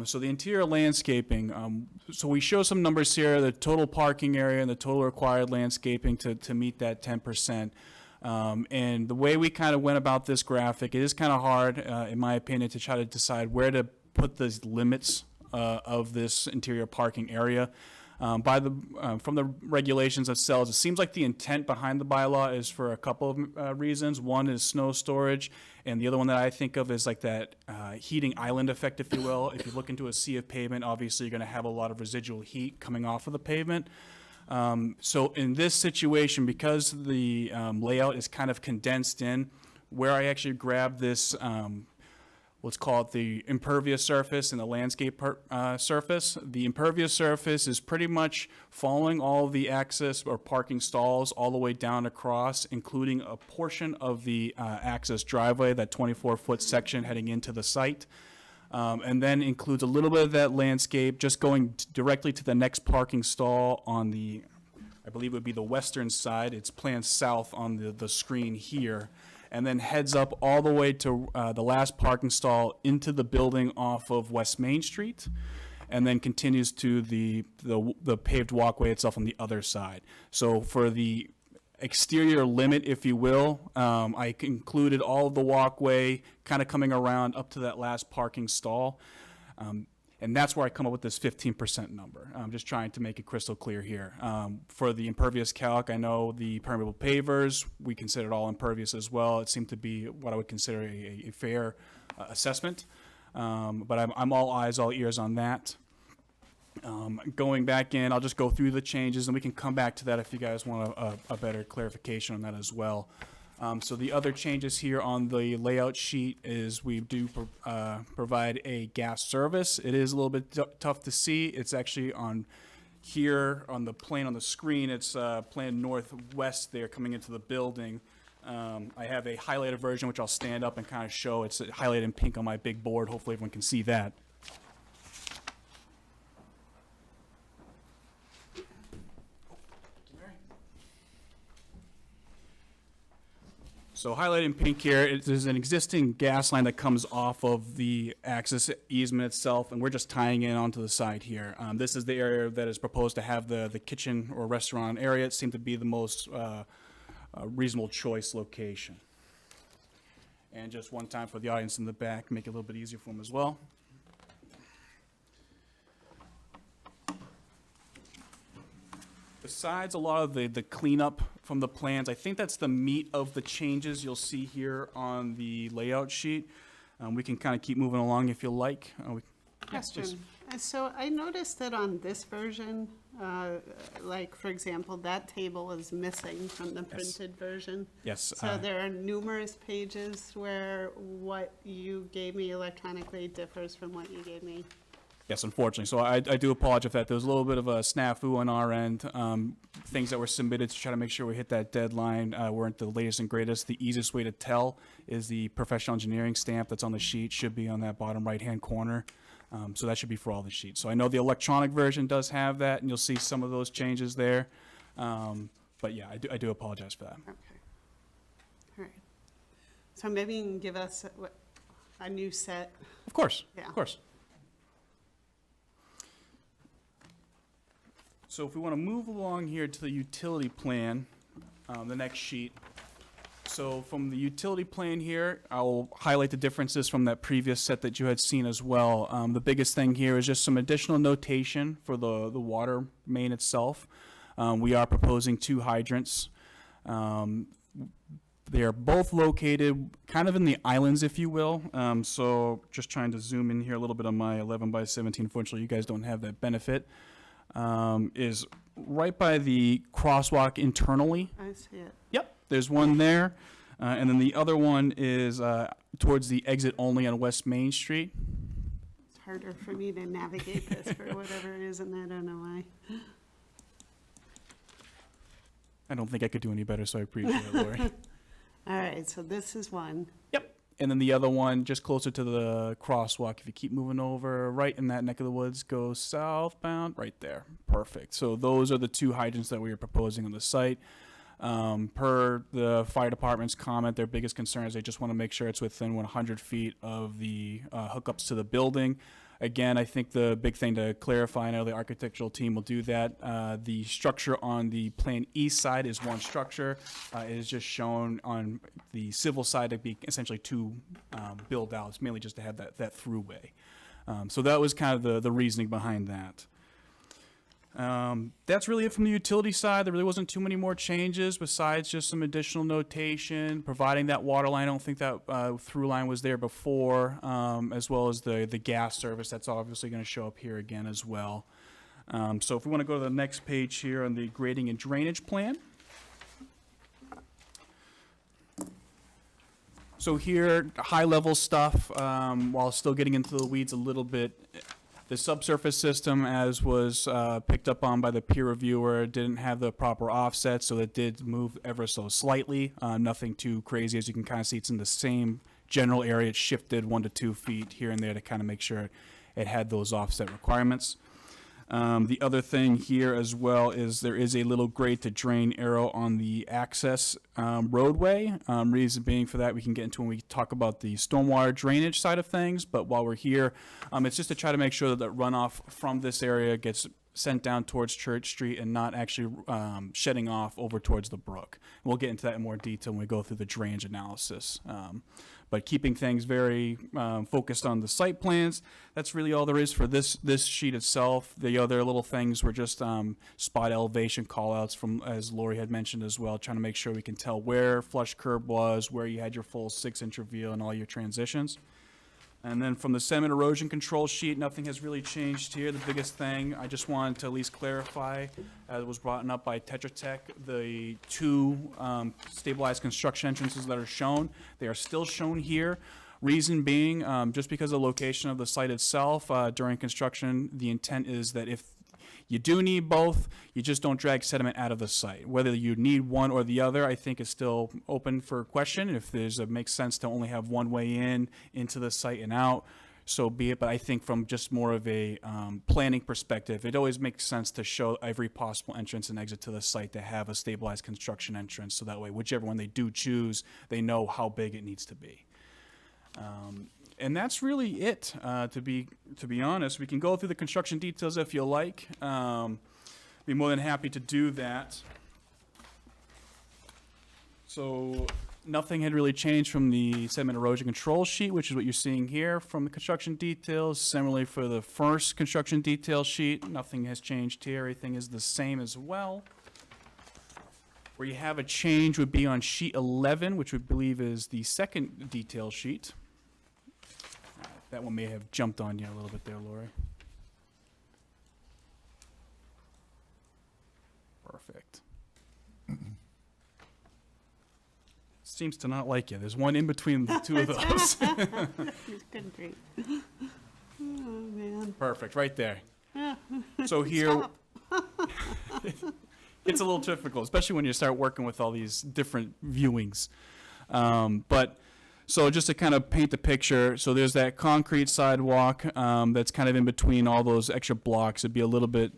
So the interior landscaping, so we show some numbers here, the total parking area and the total required landscaping to meet that 10%. And the way we kind of went about this graphic, it is kind of hard, in my opinion, to try to decide where to put the limits of this interior parking area. From the regulations themselves, it seems like the intent behind the bylaw is for a couple of reasons. One is snow storage, and the other one that I think of is like that heating island effect, if you will. If you look into a sea of pavement, obviously you're going to have a lot of residual heat coming off of the pavement. So in this situation, because the layout is kind of condensed in, where I actually grabbed this let's call it the impervious surface and the landscape surface. The impervious surface is pretty much following all the access or parking stalls all the way down across, including a portion of the access driveway, that 24-foot section heading into the site. And then includes a little bit of that landscape just going directly to the next parking stall on the, I believe it would be the western side. It's planned south on the screen here. And then heads up all the way to the last parking stall into the building off of West Main Street, and then continues to the paved walkway itself on the other side. So for the exterior limit, if you will, I included all of the walkway kind of coming around up to that last parking stall. And that's where I come up with this 15% number. I'm just trying to make it crystal clear here. For the impervious calc, I know the permeable pavers, we considered all impervious as well. It seemed to be what I would consider a fair assessment. But I'm all eyes, all ears on that. Going back in, I'll just go through the changes, and we can come back to that if you guys want a better clarification on that as well. So the other changes here on the layout sheet is we do provide a gas service. It is a little bit tough to see. It's actually on here on the plan on the screen. It's planned northwest there coming into the building. I have a highlighted version, which I'll stand up and kind of show. It's highlighted in pink on my big board. Hopefully everyone can see that. So highlighted in pink here, there's an existing gas line that comes off of the access easement itself, and we're just tying it onto the side here. This is the area that is proposed to have the kitchen or restaurant area. It seemed to be the most reasonable choice location. And just one time for the audience in the back, make it a little bit easier for them as well. Besides a lot of the cleanup from the plans, I think that's the meat of the changes you'll see here on the layout sheet. We can kind of keep moving along if you like. Question. So I noticed that on this version, like, for example, that table is missing from the printed version. Yes. So there are numerous pages where what you gave me electronically differs from what you gave me. Yes, unfortunately. So I do apologize for that. There was a little bit of a snafu on our end. Things that were submitted to try to make sure we hit that deadline weren't the latest and greatest. The easiest way to tell is the professional engineering stamp that's on the sheet should be on that bottom right-hand corner. So that should be for all the sheets. So I know the electronic version does have that, and you'll see some of those changes there. But yeah, I do apologize for that. Okay. All right. So maybe you can give us a new set. Of course, Yeah. of course. So if we want to move along here to the utility plan, the next sheet. So from the utility plan here, I'll highlight the differences from that previous set that you had seen as well. The biggest thing here is just some additional notation for the water main itself. We are proposing 2 hydrants. They are both located kind of in the islands, if you will. So just trying to zoom in here a little bit on my 11 by 17. Unfortunately, you guys don't have that benefit. Is right by the crosswalk internally. I see it. Yep, there's one there. And then the other one is towards the exit only on West Main Street. It's harder for me to navigate this for whatever reason, I don't know why. I don't think I could do any better, so I appreciate it, Lori. All right, so this is one. Yep. And then the other one, just closer to the crosswalk. If you keep moving over, right in that neck of the woods, go southbound, right there. Perfect. So those are the 2 hydrants that we are proposing on the site. Per the fire department's comment, their biggest concern is they just want to make sure it's within 100 feet of the hookups to the building. Again, I think the big thing to clarify, I know the architectural team will do that. The structure on the Plan East side is one structure. It is just shown on the civil side to be essentially 2 build-outs, mainly just to have that throughway. So that was kind of the reasoning behind that. That's really it from the utility side. There really wasn't too many more changes besides just some additional notation, providing that water line. I don't think that through line was there before, as well as the gas service. That's obviously going to show up here again as well. So if we want to go to the next page here on the grading and drainage plan. So here, high-level stuff, while still getting into the weeds a little bit. The subsurface system, as was picked up on by the peer reviewer, didn't have the proper offset, so it did move ever so slightly. Nothing too crazy. As you can kind of see, it's in the same general area. It shifted 1 to 2 feet here and there to kind of make sure it had those offset requirements. The other thing here as well is there is a little grade to drain arrow on the access roadway. Reason being for that we can get into when we talk about the stormwater drainage side of things, but while we're here, it's just to try to make sure that the runoff from this area gets sent down towards Church Street and not actually shedding off over towards the brook. We'll get into that in more detail when we go through the drainage analysis. But keeping things very focused on the site plans, that's really all there is for this sheet itself. The other little things were just spot elevation callouts from, as Lori had mentioned as well, trying to make sure we can tell where flush curb was, where you had your full 6-inch reveal and all your transitions. And then from the sediment erosion control sheet, nothing has really changed here. The biggest thing I just wanted to at least clarify, as was brought up by Tetra Tech, the 2 stabilized construction entrances that are shown, they are still shown here. Reason being, just because of the location of the site itself, during construction, the intent is that if you do need both, you just don't drag sediment out of the site. Whether you need one or the other, I think is still open for question. If it makes sense to only have one way into the site and out, so be it. But I think from just more of a planning perspective, it always makes sense to show every possible entrance and exit to the site to have a stabilized construction entrance. So that way, whichever one they do choose, they know how big it needs to be. And that's really it, to be honest. We can go through the construction details if you like. Be more than happy to do that. So nothing had really changed from the sediment erosion control sheet, which is what you're seeing here from the construction details. Similarly for the first construction detail sheet, nothing has changed here. Everything is the same as well. Where you have a change would be on sheet 11, which we believe is the second detail sheet. That one may have jumped on you a little bit there, Lori. Perfect. Seems to not like you. There's one in between the two of those. Good grief. Oh, man. Perfect, right there. So here, it's a little difficult, especially when you start working with all these different viewings. So just to kind of paint the picture, so there's that concrete sidewalk that's kind of in between all those extra blocks. It'd be a little bit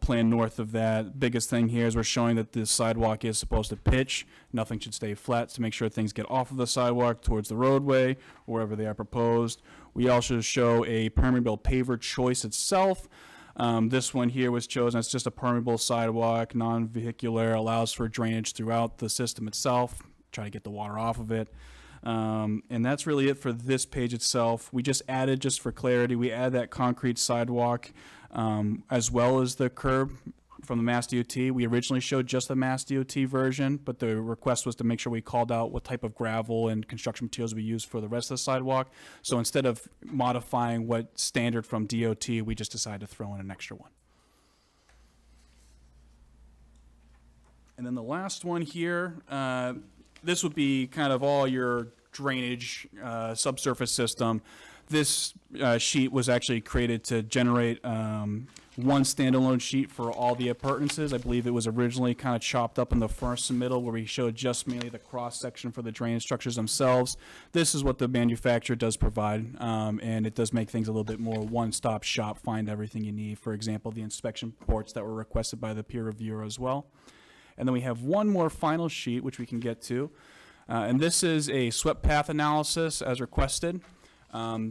planned north of that. Biggest thing here is we're showing that this sidewalk is supposed to pitch. Nothing should stay flat to make sure things get off of the sidewalk towards the roadway, wherever they are proposed. We also show a permeable paver choice itself. This one here was chosen. It's just a permeable sidewalk, non-vehicular, allows for drainage throughout the system itself. Try to get the water off of it. And that's really it for this page itself. We just added, just for clarity, we add that concrete sidewalk as well as the curb from the Mass DOT. We originally showed just the Mass DOT version, but the request was to make sure we called out what type of gravel and construction materials we use for the rest of the sidewalk. So instead of modifying what standard from DOT, we just decided to throw in an extra one. And then the last one here, this would be kind of all your drainage subsurface system. This sheet was actually created to generate one standalone sheet for all the appurtenances. I believe it was originally kind of chopped up in the first submittal where we showed just mainly the cross section for the drainage structures themselves. This is what the manufacturer does provide, and it does make things a little bit more one-stop shop, find everything you need. For example, the inspection reports that were requested by the peer reviewer as well. And then we have one more final sheet, which we can get to. And this is a swept path analysis as requested.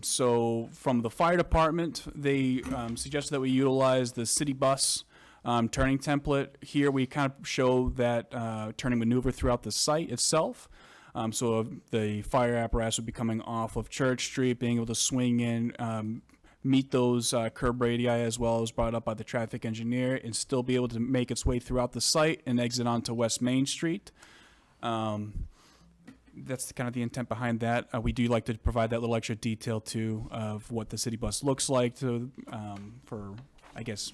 So from the fire department, they suggested that we utilize the city bus turning template. Here we kind of show that turning maneuver throughout the site itself. So the fire apparatus would be coming off of Church Street, being able to swing in, meet those curb radii as well as brought up by the traffic engineer, and still be able to make its way throughout the site and exit onto West Main Street. That's kind of the intent behind that. We do like to provide that little extra detail too of what the city bus looks like to, for, I guess,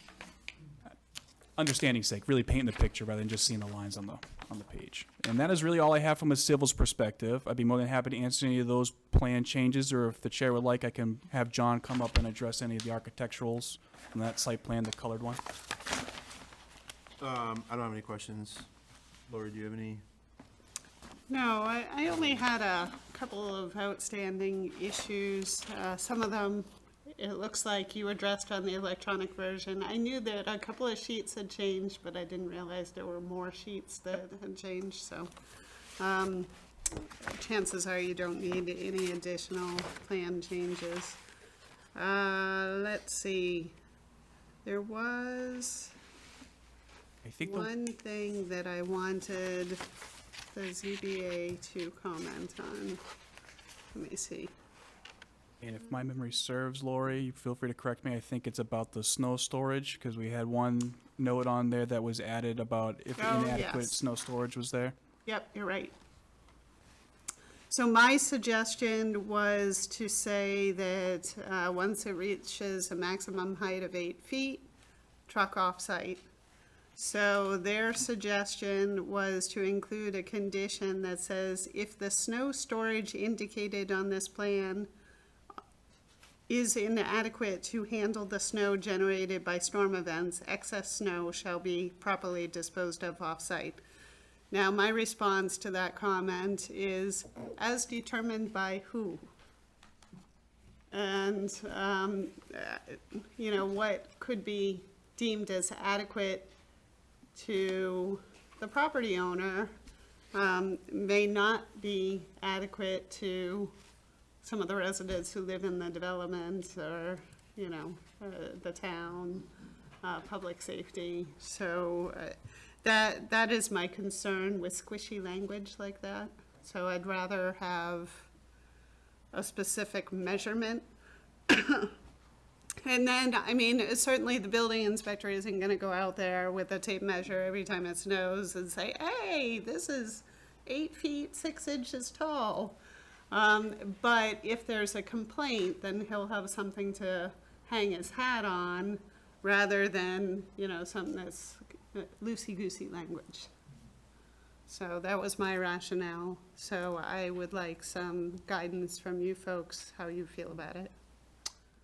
understanding's sake, really painting the picture rather than just seeing the lines on the page. And that is really all I have from a civil's perspective. I'd be more than happy to answer any of those plan changes, or if the chair would like, I can have John come up and address any of the architecturals from that site plan, the colored one. I don't have any questions. Lori, do you have any? No, I only had a couple of outstanding issues. Some of them, it looks like you addressed on the electronic version. I knew that a couple of sheets had changed, but I didn't realize there were more sheets that had changed, so chances are you don't need any additional plan changes. Let's see. There was I think one thing that I wanted the ZBA to comment on. Let me see. And if my memory serves, Lori, feel free to correct me. I think it's about the snow storage, because we had one note on there that was added about if Oh, inadequate yes. snow storage was there. Yep, you're right. So my suggestion was to say that once it reaches a maximum height of 8 feet, truck off-site. So their suggestion was to include a condition that says if the snow storage indicated on this plan is inadequate to handle the snow generated by storm events, excess snow shall be properly disposed of off-site. Now, my response to that comment is, as determined by who? And, what could be deemed as adequate to the property owner may not be adequate to some of the residents who live in the development or, the town, public safety. So that is my concern with squishy language like that. So I'd rather have a specific measurement. And then, certainly the building inspector isn't gonna go out there with a tape measure every time it snows and say, hey, this is 8 feet, 6 inches tall. But if there's a complaint, then he'll have something to hang his hat on, rather than, something that's loosey-goosey language. So that was my rationale. So I would like some guidance from you folks, how you feel about it.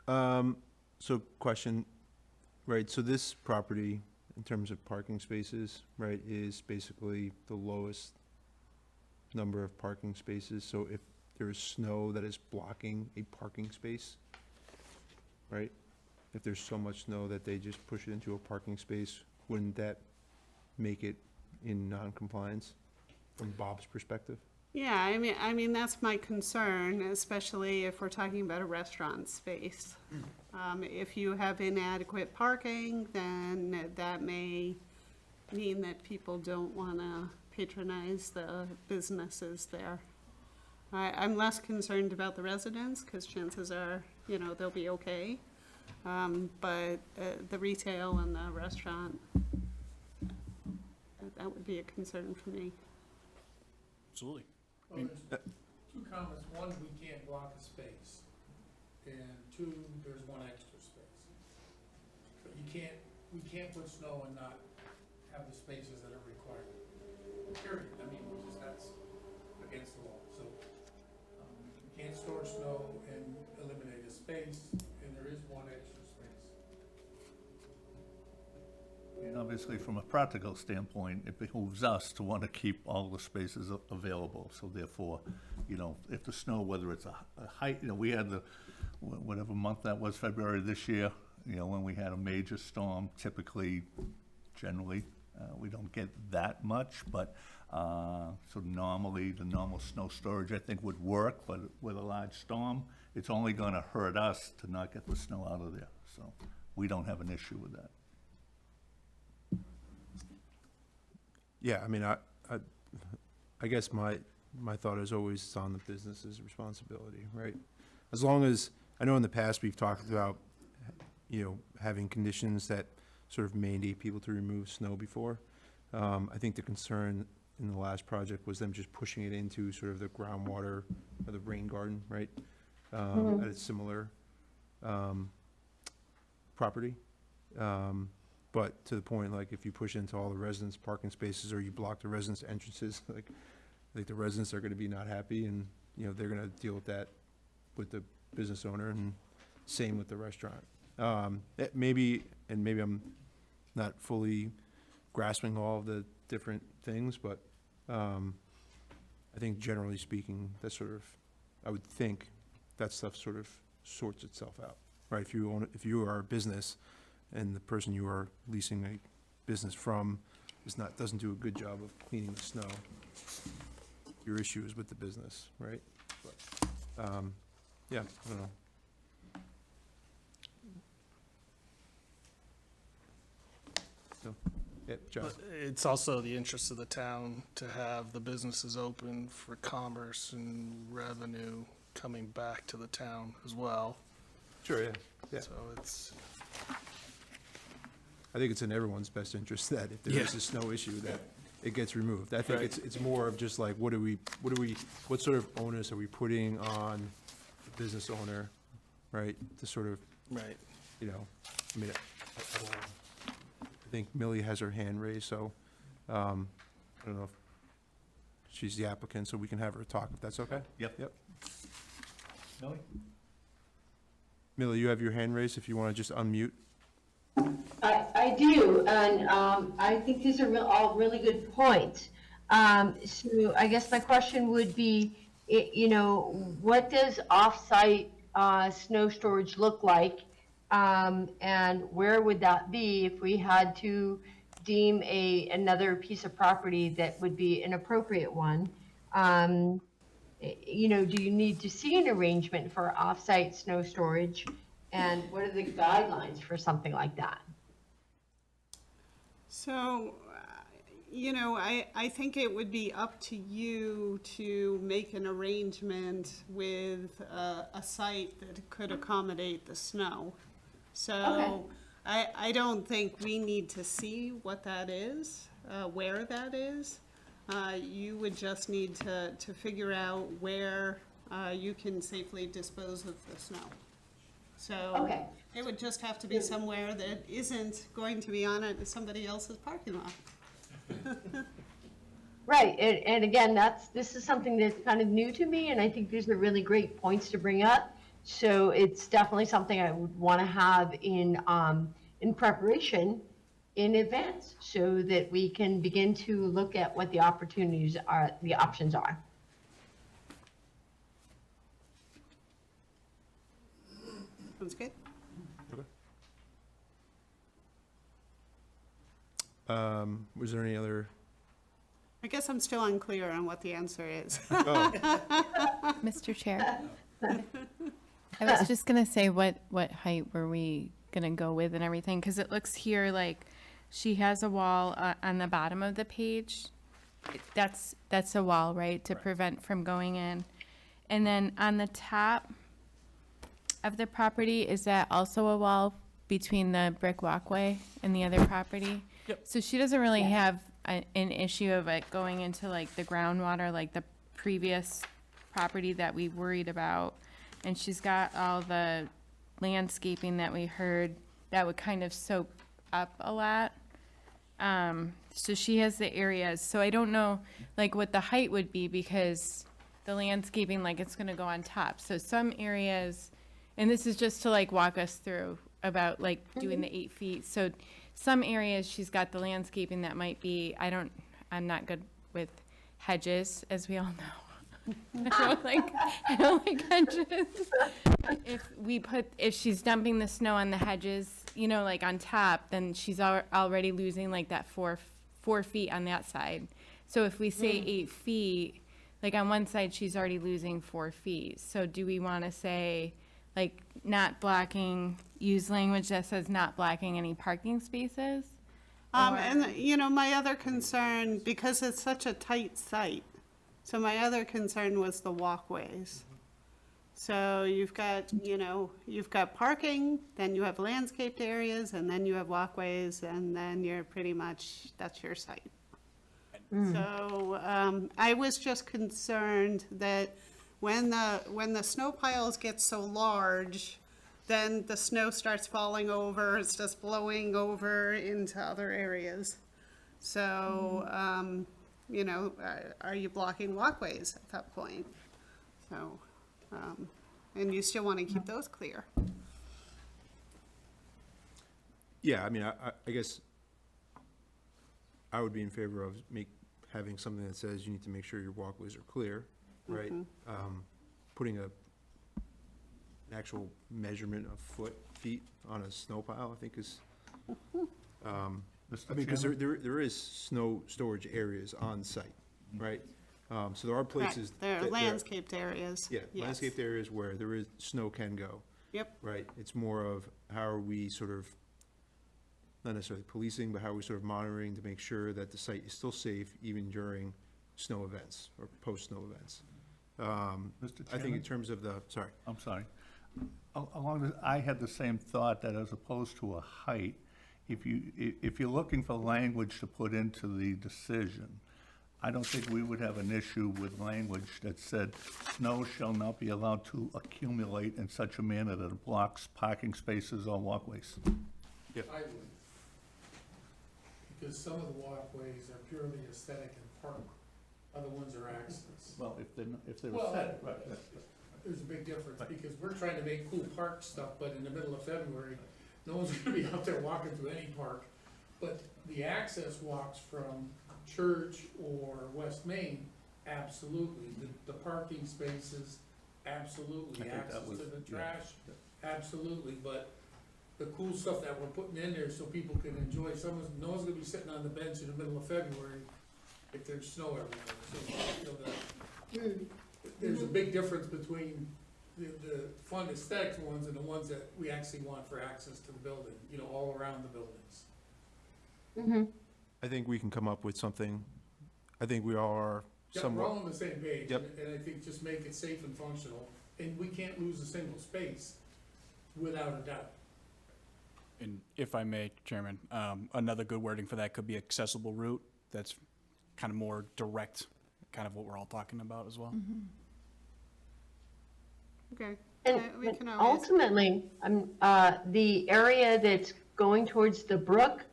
So question, right, so this property, in terms of parking spaces, right, is basically the lowest number of parking spaces. So if there is snow that is blocking a parking space, right? If there's so much snow that they just push it into a parking space, wouldn't that make it in non-compliance from Bob's perspective? Yeah, I mean, that's my concern, especially if we're talking about a restaurant space. If you have inadequate parking, then that may mean that people don't want to patronize the businesses there. I'm less concerned about the residents, because chances are, they'll be okay. But the retail and the restaurant, that would be a concern for me. Absolutely. Well, there's two comments. One, we can't block a space. And two, there's one extra space. But we can't put snow and not have the spaces that are required. Period. I mean, that's against the law. So, we can't store snow and eliminate a space, and there is one extra space. And obviously, from a practical standpoint, it behooves us to want to keep all the spaces available. So therefore, if the snow, whether it's a height, we had whatever month that was, February this year, when we had a major storm, generally, we don't get that much, but, so normally, the normal snow storage, I think, would work, but with a large storm, it's only gonna hurt us to not get the snow out of there. So we don't have an issue with that. Yeah, I mean, I guess my thought is always it's on the business's responsibility, right? As long as, I know in the past we've talked about, having conditions that sort of mandate people to remove snow before. I think the concern in the last project was them just pushing it into sort of the groundwater or the rain garden, right? At a similar property. But to the point, like, if you push into all the residents' parking spaces or you block the residents' entrances, like the residents are gonna be not happy, and, they're gonna deal with that with the business owner, and same with the restaurant. Maybe I'm not fully grasping all of the different things, but, I think generally speaking, I would think that stuff sort of sorts itself out, right? If you are a business, and the person you are leasing a business from doesn't do a good job of cleaning the snow, your issue is with the business, right? But, yeah, I don't know. So, yeah, John. But it's also the interest of the town to have the businesses open for commerce and revenue coming back to the town as well. Sure, yeah. So it's, I think it's in everyone's best interest that if there is a snow issue, that it gets removed. I think it's more of just like, what sort of onus are we putting on the business owner, right? To sort of, right. I mean, I think Millie has her hand raised, so, I don't know if she's the applicant, so we can have her talk, if that's okay? Yep. Millie? Millie, you have your hand raised, if you want to just unmute. I do, and I think these are all really good points. So I guess my question would be, what does off-site snow storage look like? And where would that be if we had to deem another piece of property that would be an appropriate one? Do you need to see an arrangement for off-site snow storage? And what are the guidelines for something like that? So, I think it would be up to you to make an arrangement with a site that could accommodate the snow. So, I don't think we need to see what that is, where that is. You would just need to figure out where you can safely dispose of the snow. So Okay. it would just have to be somewhere that isn't going to be on somebody else's parking lot. Right, and again, this is something that's kind of new to me, and I think these are really great points to bring up. So it's definitely something I would want to have in preparation in advance, so that we can begin to look at what the opportunities are, the options are. Sounds good. Was there any other? I guess I'm still unclear on what the answer is. Mr. Chair, I was just gonna say, what height were we gonna go with and everything? Because it looks here like she has a wall on the bottom of the page. That's a wall, right, to prevent from going in. And then on the top of the property, is that also a wall between the brick walkway and the other property? Yep. So she doesn't really have an issue of it going into like the groundwater, like the previous property that we worried about. And she's got all the landscaping that we heard that would kind of soak up a lot. So she has the areas. So I don't know like what the height would be, because the landscaping, like it's gonna go on top. So some areas, and this is just to like walk us through about like doing the 8 feet. So some areas she's got the landscaping that might be, I'm not good with hedges, as we all know. I don't like hedges. If she's dumping the snow on the hedges, you know, like on top, then she's already losing like that 4 feet on that side. So if we say 8 feet, like on one side, she's already losing 4 feet. So do we want to say, like, not blocking, use language that says not blocking any parking spaces? And, you know, my other concern, because it's such a tight site, so my other concern was the walkways. So you've got, you know, you've got parking, then you have landscaped areas, and then you have walkways, and then you're pretty much, that's your site. So I was just concerned that when the snow piles get so large, then the snow starts falling over, it's just blowing over into other areas. So, you know, are you blocking walkways at that point? So, and you still want to keep those clear. Yeah, I mean, I guess I would be in favor of having something that says you need to make sure your walkways are clear, right? Putting an actual measurement of feet on a snow pile, I think is, I mean, because there is snow storage areas on site, right? So there are places. Correct. There are landscaped areas. Yeah, Yes. landscaped areas where snow can go. Yep. Right, it's more of how are we sort of, not necessarily policing, but how are we sort of monitoring to make sure that the site is still safe even during snow events or post-snow events. I think in terms of sorry. I'm sorry. I had the same thought, that as opposed to a height, if you're looking for language to put into the decision, I don't think we would have an issue with language that said, snow shall not be allowed to accumulate in such a manner that it blocks parking spaces or walkways. I would. Because some of the walkways are purely aesthetic and park, other ones are access. Well, if they're Well, aesthetic, right. There's a big difference, because we're trying to make cool park stuff, but in the middle of February, no one's gonna be out there walking through any park. But the access walks from Church or West Main, absolutely. The parking spaces, absolutely. I think that Access to was- the yeah. trash, absolutely. But the cool stuff that we're putting in there so people can enjoy, no one's gonna be sitting on the bench in the middle of February if there's snow everywhere. So, you know, there's a big difference between the fun aesthetics ones and the ones that we actually want for access to the building, you know, all around the buildings. I think we can come up with something, I think we all are Yeah, we're somewhat, all on the same page, Yep. and I think just make it safe and functional, and we can't lose a single space, without a doubt. And if I may, Chairman, another good wording for that could be accessible route. That's kind of more direct, kind of what we're all talking about as well. Okay. And We but can always, ultimately, the area that's going towards the brook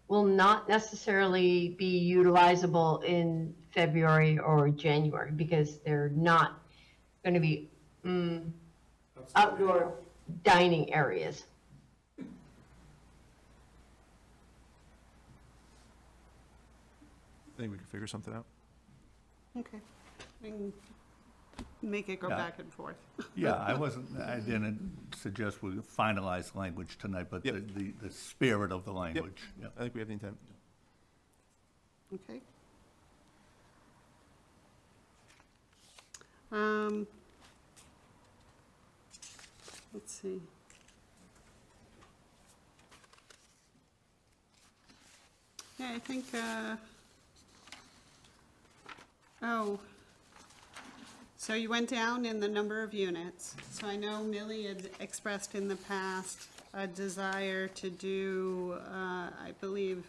will not necessarily be utilizable in February or January because they're not going to be outdoor dining areas. I think we can figure something out. okay. We can make it go Yeah. back and forth. Yeah, I didn't suggest we finalize language tonight, but Yep. the spirit of the language. Yeah. I think we have the intent. Okay. Let's see. Yeah, I think, oh, so you went down in the number of units. So I know Millie had expressed in the past a desire to do, I believe,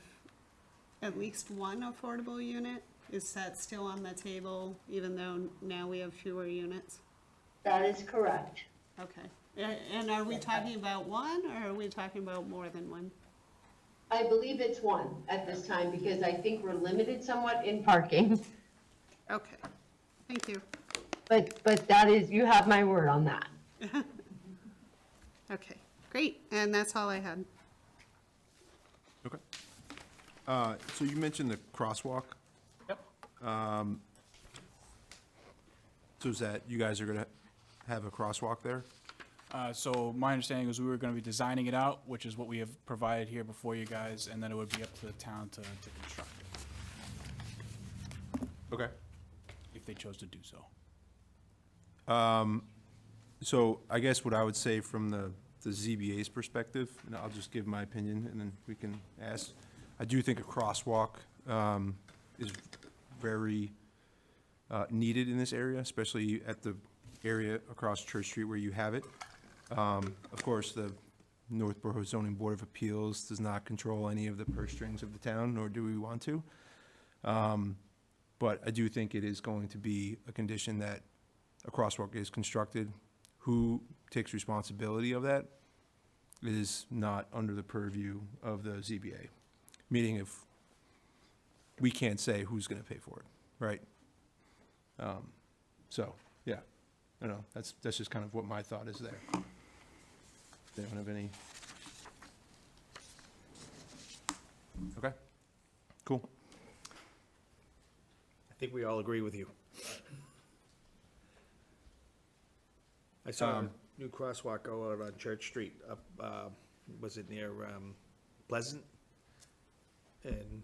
at least one affordable unit. Is that still on the table, even though now we have fewer units? That is correct. Okay. And are we talking about one, or are we talking about more than one? I believe it's one at this time because I think we're limited somewhat in parking. Okay, thank you. But that is, you have my word on that. Okay, great, and that's all I had. Okay. So you mentioned the crosswalk. Yep. So is that, you guys are gonna have a crosswalk there? So my understanding is we were going to be designing it out, which is what we have provided here before you guys, and then it would be up to the town to construct it, Okay. if they chose to do so. So I guess what I would say from the ZBA's perspective, and I'll just give my opinion, and then we can ask. I do think a crosswalk is very needed in this area, especially at the area across Church Street where you have it. Of course, the Northborough Zoning Board of Appeals does not control any of the purse strings of the town, nor do we want to. But I do think it is going to be a condition that a crosswalk is constructed. Who takes responsibility of that is not under the purview of the ZBA. Meaning if, we can't say who's gonna pay for it, right? So, yeah, I don't know, that's just kind of what my thought is there. Does anyone have any? Okay, cool. I think we all agree with you. I saw a new crosswalk go out on Church Street up, was it near, Pleasant? And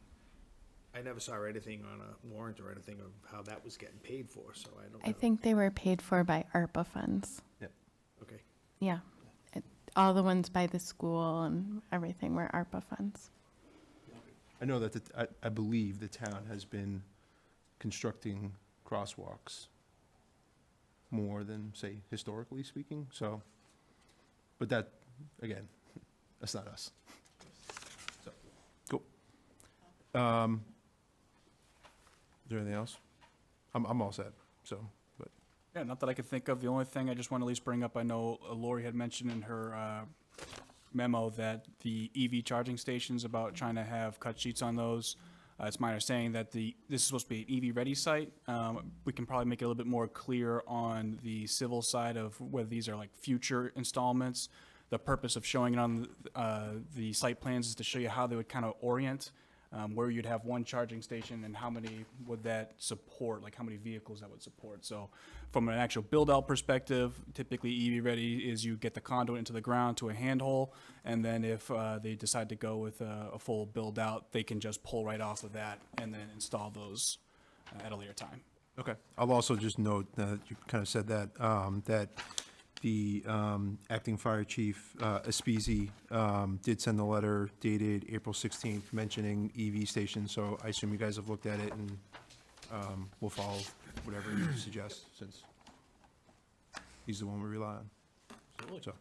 I never saw anything on a warrant or anything of how that was getting paid for, so I don't know. I think they were paid for by ARPA funds. Okay. Yeah. All the ones by the school and everything were ARPA funds. I know that, I believe the town has been constructing crosswalks more than, say, historically speaking, so, but that, again, that's not us. So, cool. Is there anything else? I'm all set, so, but, Yeah, not that I could think of. The only thing I just want to at least bring up, I know Lori had mentioned in her memo that the EV charging stations, about trying to have cut sheets on those. It's my understanding that this is supposed to be an EV-ready site. We can probably make it a little bit more clear on the civil side of whether these are like future installments. The purpose of showing it on the site plans is to show you how they would kind of orient, where you'd have one charging station and how many would that support, like how many vehicles that would support. So from an actual build-out perspective, typically EV-ready is you get the conduit into the ground to a handhole, and then if they decide to go with a full build-out, they can just pull right off of that and then install those at a later time. okay. I'll also just note that you kind of said that, that the acting fire chief, Espezi, did send a letter dated April 16th mentioning EV stations, so I assume you guys have looked at it and we'll follow whatever you suggest, since he's the one we rely on. So,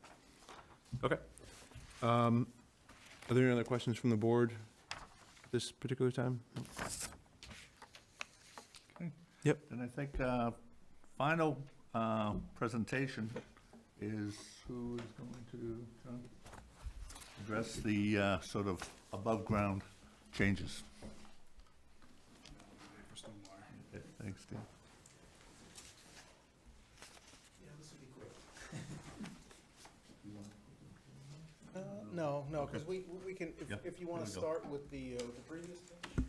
okay. Are there any other questions from the board this particular time? Yep. And I think final presentation is, who is going to, John? Address the sort of above-ground changes. Yeah, thanks, Dan. No, because we can, Yeah, if you want to there we go. start with the previous page.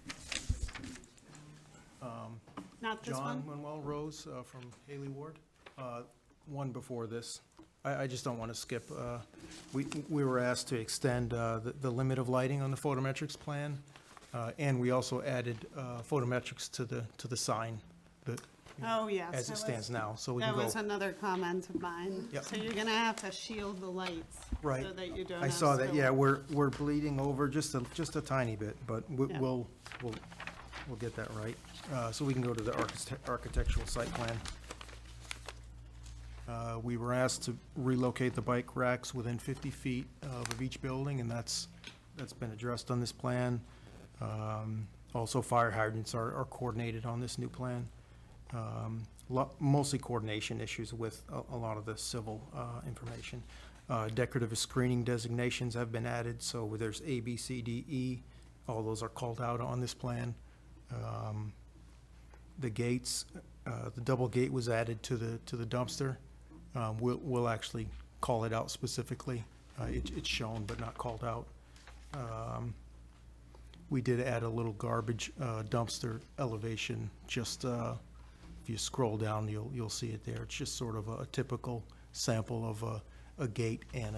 Not this John one? Manuel Rose from Haley Ward, one before this. I just don't want to skip. We were asked to extend the limit of lighting on the photometrics plan, and we also added photometrics to the sign, Oh, yes. as it stands now, so we can That go. was another comment of mine. Yep. So you're gonna have to shield the lights. Right. So that you don't I have saw that, yeah, spill. we're bleeding over just a tiny bit, but Yeah. we'll get that right. So we can go to the architectural site plan. We were asked to relocate the bike racks within 50 feet of each building, and that's been addressed on this plan. Also, fire hydrants are coordinated on this new plan. Mostly coordination issues with a lot of the civil information. Decorative screening designations have been added, so there's A, B, C, D, E. All those are called out on this plan. The gates, the double gate was added to the dumpster. We'll actually call it out specifically. It's shown but not called out. We did add a little garbage dumpster elevation, just if you scroll down, you'll see it there. It's just sort of a typical sample of a gate and,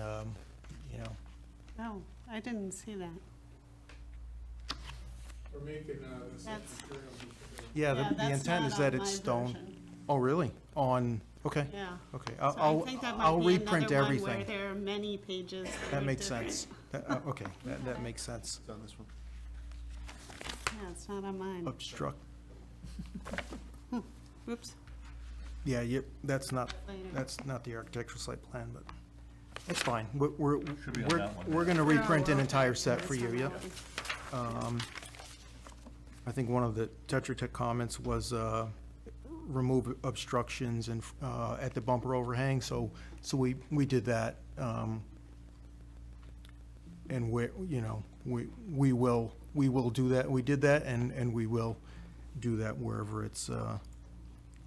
you know, No, I didn't see that. We're making, the same That's- material. yeah, the that's intent not is that on it's my stone. version. Oh, really? Okay, Yeah. okay. So I I'll think that I'll might be reprint another one where everything. there are many pages. That are makes different. sense. Okay, that makes sense. It's on this one. Yeah, it's not on mine. Obstruct, Whoops. yeah, that's not Later. the architectural site plan, but it's fine. We're Should be on that one. we're gonna We're reprint all an okay entire with set this for you, one yep. already. I think one of the Tetra Tech comments was remove obstructions and at the bumper overhang, so we did that. And we will do that. We did that, and we will do that wherever it's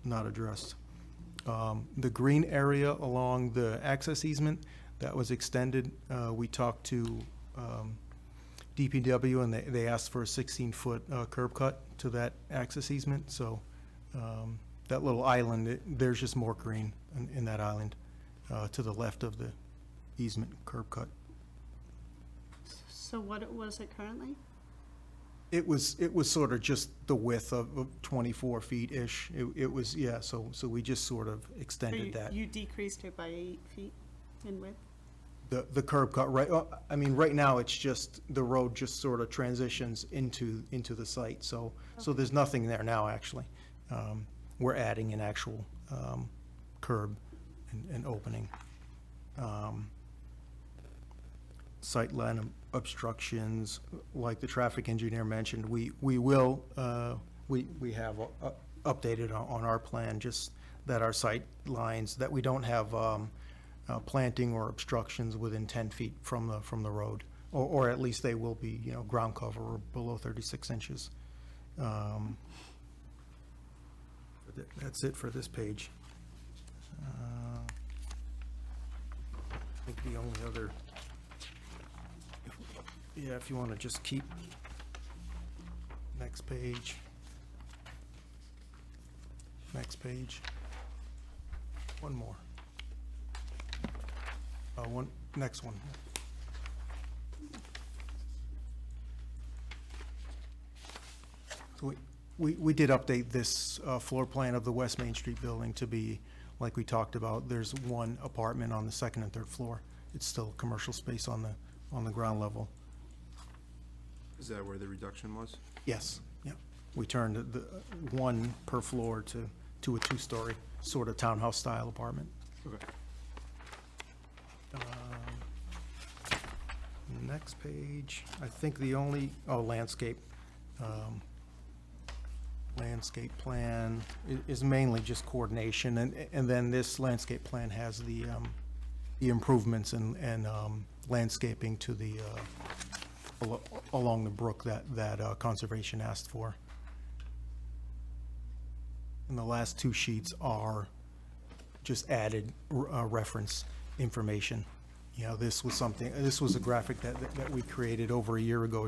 not addressed. The green area along the access easement, that was extended. We talked to DPW, and they asked for a 16-foot curb cut to that access easement, so that little island, there's just more green in that island to the left of the easement curb cut. So what was it currently? It was sort of just the width of 24 feet-ish. It was, yeah, so we just sort of So extended that. you decreased it by 8 feet in width? The curb cut, right, I mean, right now, it's just, the road just sort of transitions into the site, so there's nothing there now, actually. We're adding an actual curb and opening. Sightline obstructions, like the traffic engineer mentioned, we will, we have updated on our plan, just that our sight lines, that we don't have planting or obstructions within 10 feet from the road, or at least they will be, ground cover or below 36 inches. That's it for this page. I think the only other, if you want to just keep, next page. Next page. One more. Next one. So we did update this floor plan of the West Main Street building to be, like we talked about, there's one apartment on the second and third floor. It's still commercial space on the ground level. Is that where the reduction was? Yes, yeah. We turned the one per floor to a two-story, sort of townhouse style apartment. Okay. Next page, I think the only, landscape. Landscape plan is mainly just coordination, and then this landscape plan has the the improvements and landscaping to the, along the brook that conservation asked for. And the last two sheets are just added reference information. You know, this was a graphic that we created over a year ago,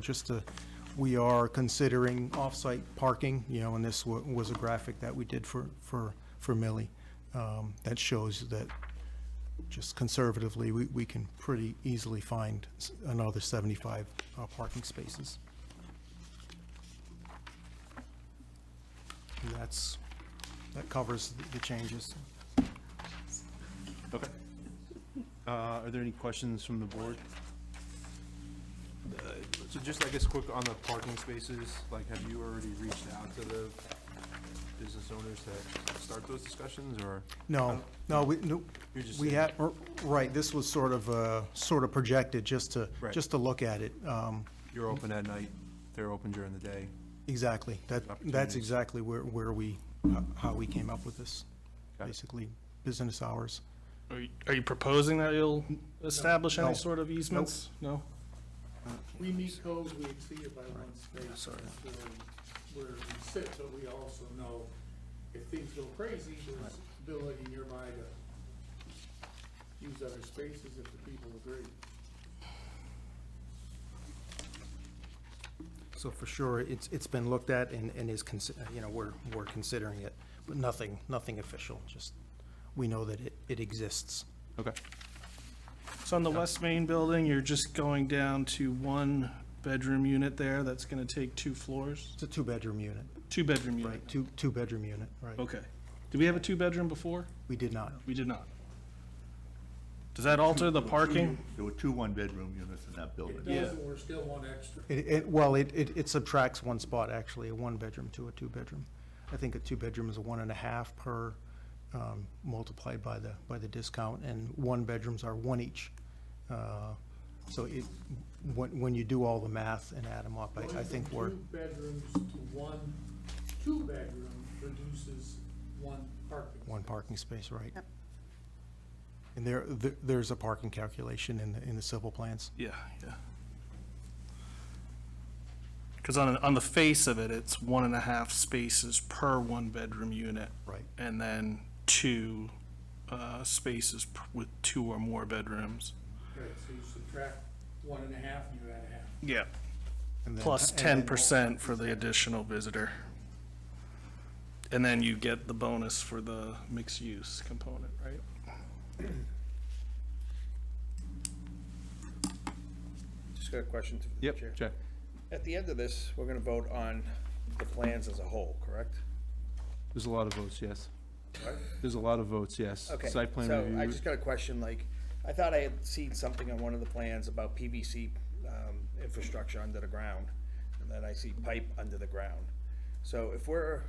we are considering off-site parking, you know, and this was a graphic that we did for Millie, that shows that just conservatively, we can pretty easily find another 75 parking spaces. And that covers the changes. Okay. Are there any questions from the board? So just, I guess, quick on the parking spaces, like, have you already reached out to the business owners to start those discussions, or? No, You're just we saying- had, right, this was sort of projected, just Right. to look at it. You're open at night, they're open during the day. Exactly, that's Opportunities. exactly where we, how we came up with this, Got it. basically, business hours. Are you proposing that you'll establish No. any sort of easements? No? We meet code, we exceed it by one space. So where we sit, but we also know if things go crazy, there's ability nearby to use other spaces if the people agree. So for sure, it's been looked at and is, you know, we're considering it, but nothing official, just, we know that it exists. Okay. So on the West Main building, you're just going down to one bedroom unit there, that's gonna take 2 floors? It's a two-bedroom unit, 2-bedroom unit? right, two-bedroom unit, right. Okay. Did we have a 2-bedroom before? We did not. We did not. Does that alter the parking? There were 2 one-bedroom units in that building. It does, and we're still one extra. It subtracts one spot, actually, a one-bedroom to a two-bedroom. I think a two-bedroom is a 1.5 per, multiplied by the discount, and one-bedrooms are 1 each. So when you do all the math and add them up, I think we're, 2 bedrooms to 1 2-bedroom reduces 1 parking. one parking space, right? Yep. And there's a parking calculation in the civil plans. Yeah. Because on the face of it, it's 1.5 spaces per 1-bedroom unit. Right. And then 2 spaces with 2 or more bedrooms. Okay, so you subtract 1.5 and you add half. Yeah. And then- Plus and then- 10% for the additional visitor. And then you get the bonus for the mixed-use component, right? Just got a question to the chair. Check. At the end of this, we're gonna vote on the plans as a whole, correct? There's a lot of votes, yes. What? There's a lot of votes, yes. Okay, Site plan so I review. just got a question, like, I thought I had seen something on one of the plans about PVC, infrastructure under the ground, and then I see pipe under the ground. So if we're,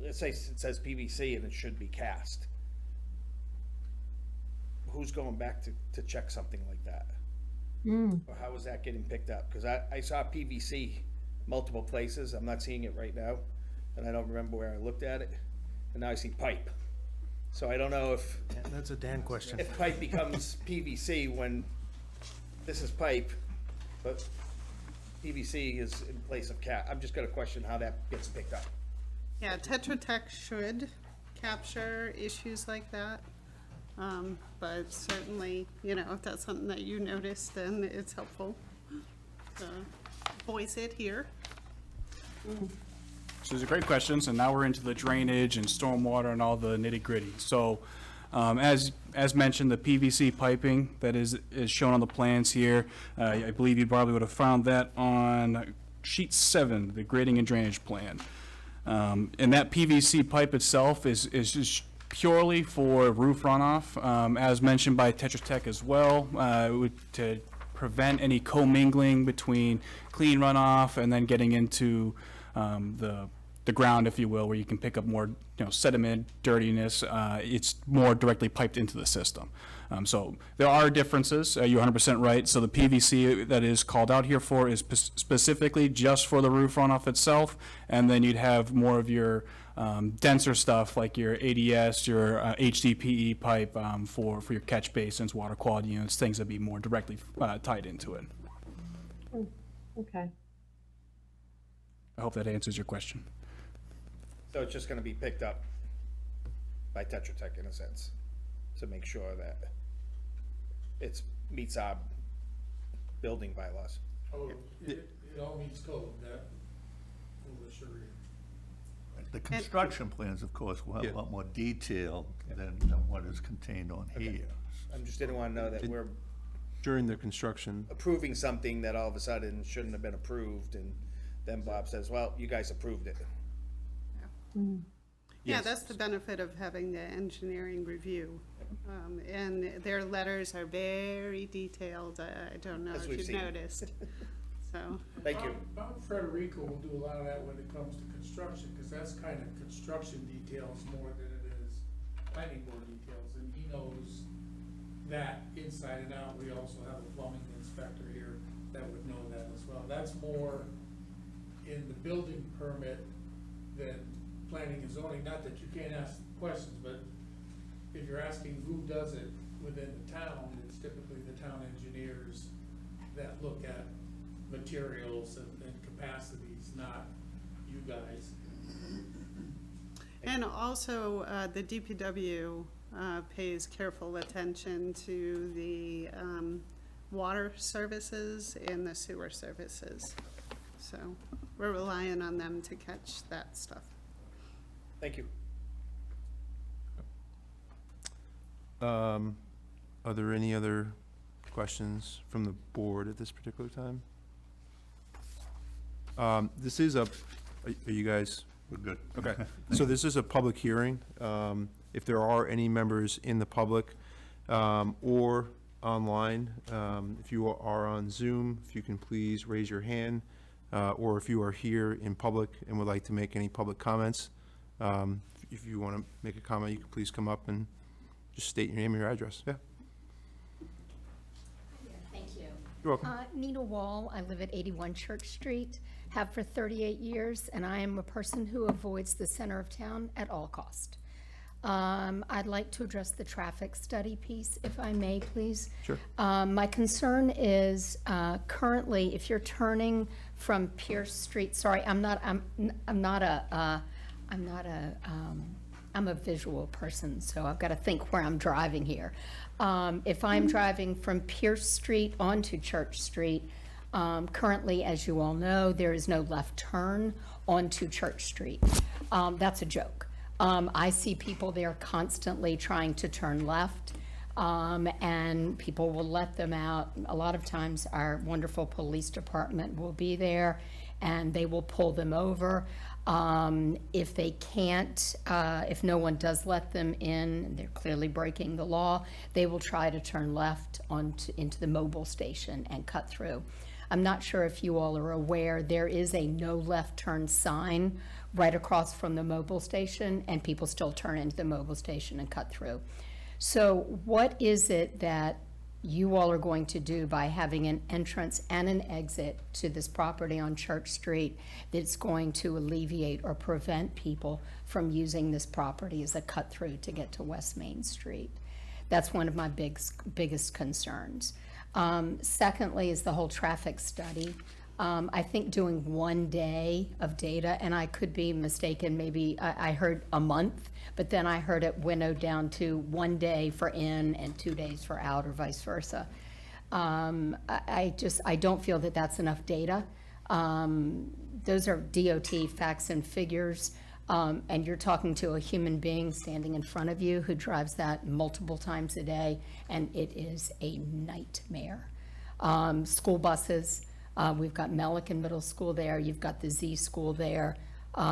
let's say it says PVC and it should be cast, who's going back to check something like that? Or how is that getting picked up? Cause I saw PVC multiple places, I'm not seeing it right now, and I don't remember where I looked at it, and now I see pipe. So I don't know if That's a Dan question. pipe becomes PVC when this is pipe, but PVC is in place of I'm just got a question how that gets picked up. Yeah, Tetra Tech should capture issues like that. But certainly, you know, if that's something that you noticed, then it's helpful to voice it here. So these are great questions, and now we're into the drainage and stormwater and all the nitty-gritty. So, as mentioned, the PVC piping that is shown on the plans here, I believe you probably would have found that on sheet 7, the grading and drainage plan. And that PVC pipe itself is just purely for roof runoff, as mentioned by Tetra Tech as well, to prevent any commingling between clean runoff and then getting into the ground, if you will, where you can pick up more, sediment, dirtiness. It's more directly piped into the system. So there are differences. You're 100% right. So the PVC that is called out here for is specifically just for the roof runoff itself, and then you'd have more of your denser stuff like your ADS, your HDPE pipe for your catch basins, water quality units, things that be more directly tied into it. Okay. I hope that answers your question. So it's just gonna be picked up by Tetra Tech in a sense, to make sure that it meets our building bylaws. Oh, it all meets code, that, will assure you. The construction plans, of course, will have Yeah. a lot more detail than what is contained on here. I just didn't wanna know that we're During the construction, approving something that all of a sudden shouldn't have been approved, and then Bob says, well, you guys approved it. Yeah, that's the benefit of having the engineering review. And their letters are very detailed. I don't know As if we've you've seen. noticed. So, Thank you. Bob Frederico will do a lot of that when it comes to construction, because that's kind of construction details more than it is planning board details, and he knows that inside and out. We also have a plumbing inspector here that would know that as well. That's more in the building permit than planning and zoning, not that you can't ask questions, but if you're asking who does it within the town, it's typically the town engineers that look at materials and capacities, not you guys. and also, the DPW pays careful attention to the water services and the sewer services. So we're relying on them to catch that stuff. Thank you. are there any other questions from the board at this particular time? This is are you guys? We're good. Okay, so this is a public hearing. If there are any members in the public or online, if you are on Zoom, if you can please raise your hand, or if you are here in public and would like to make any public comments, if you want to make a comment, you can please come up and just state your name and your address. Yeah, Thank you. you're welcome. Nina Wall, I live at 81 Church Street, have for 38 years, and I am a person who avoids the center of town at all cost. I'd like to address the traffic study piece, if I may, please. Sure. My concern is currently, if you're turning from Pierce Street, sorry, I'm a visual person, so I've got to think where I'm driving here. If I'm driving from Pierce Street onto Church Street, currently, as you all know, there is no left turn onto Church Street. That's a joke. I see people there constantly trying to turn left, and people will let them out. A lot of times, our wonderful police department will be there, and they will pull them over. If they can't, if no one does let them in, they're clearly breaking the law, they will try to turn left into the mobile station and cut through. I'm not sure if you all are aware, there is a no left turn sign right across from the mobile station, and people still turn into the mobile station and cut through. So what is it that you all are going to do by having an entrance and an exit to this property on Church Street that's going to alleviate or prevent people from using this property as a cut through to get to West Main Street? That's one of my biggest concerns. Secondly is the whole traffic study. I think doing 1 day of data, and I could be mistaken, maybe I heard a month, but then I heard it winnowed down to 1 day for in and 2 days for out, or vice versa. I don't feel that that's enough data. Those are DOT facts and figures, and you're talking to a human being standing in front of you who drives that multiple times a day, and it is a nightmare. School buses, we've got Melican Middle School there, you've got the Z School there,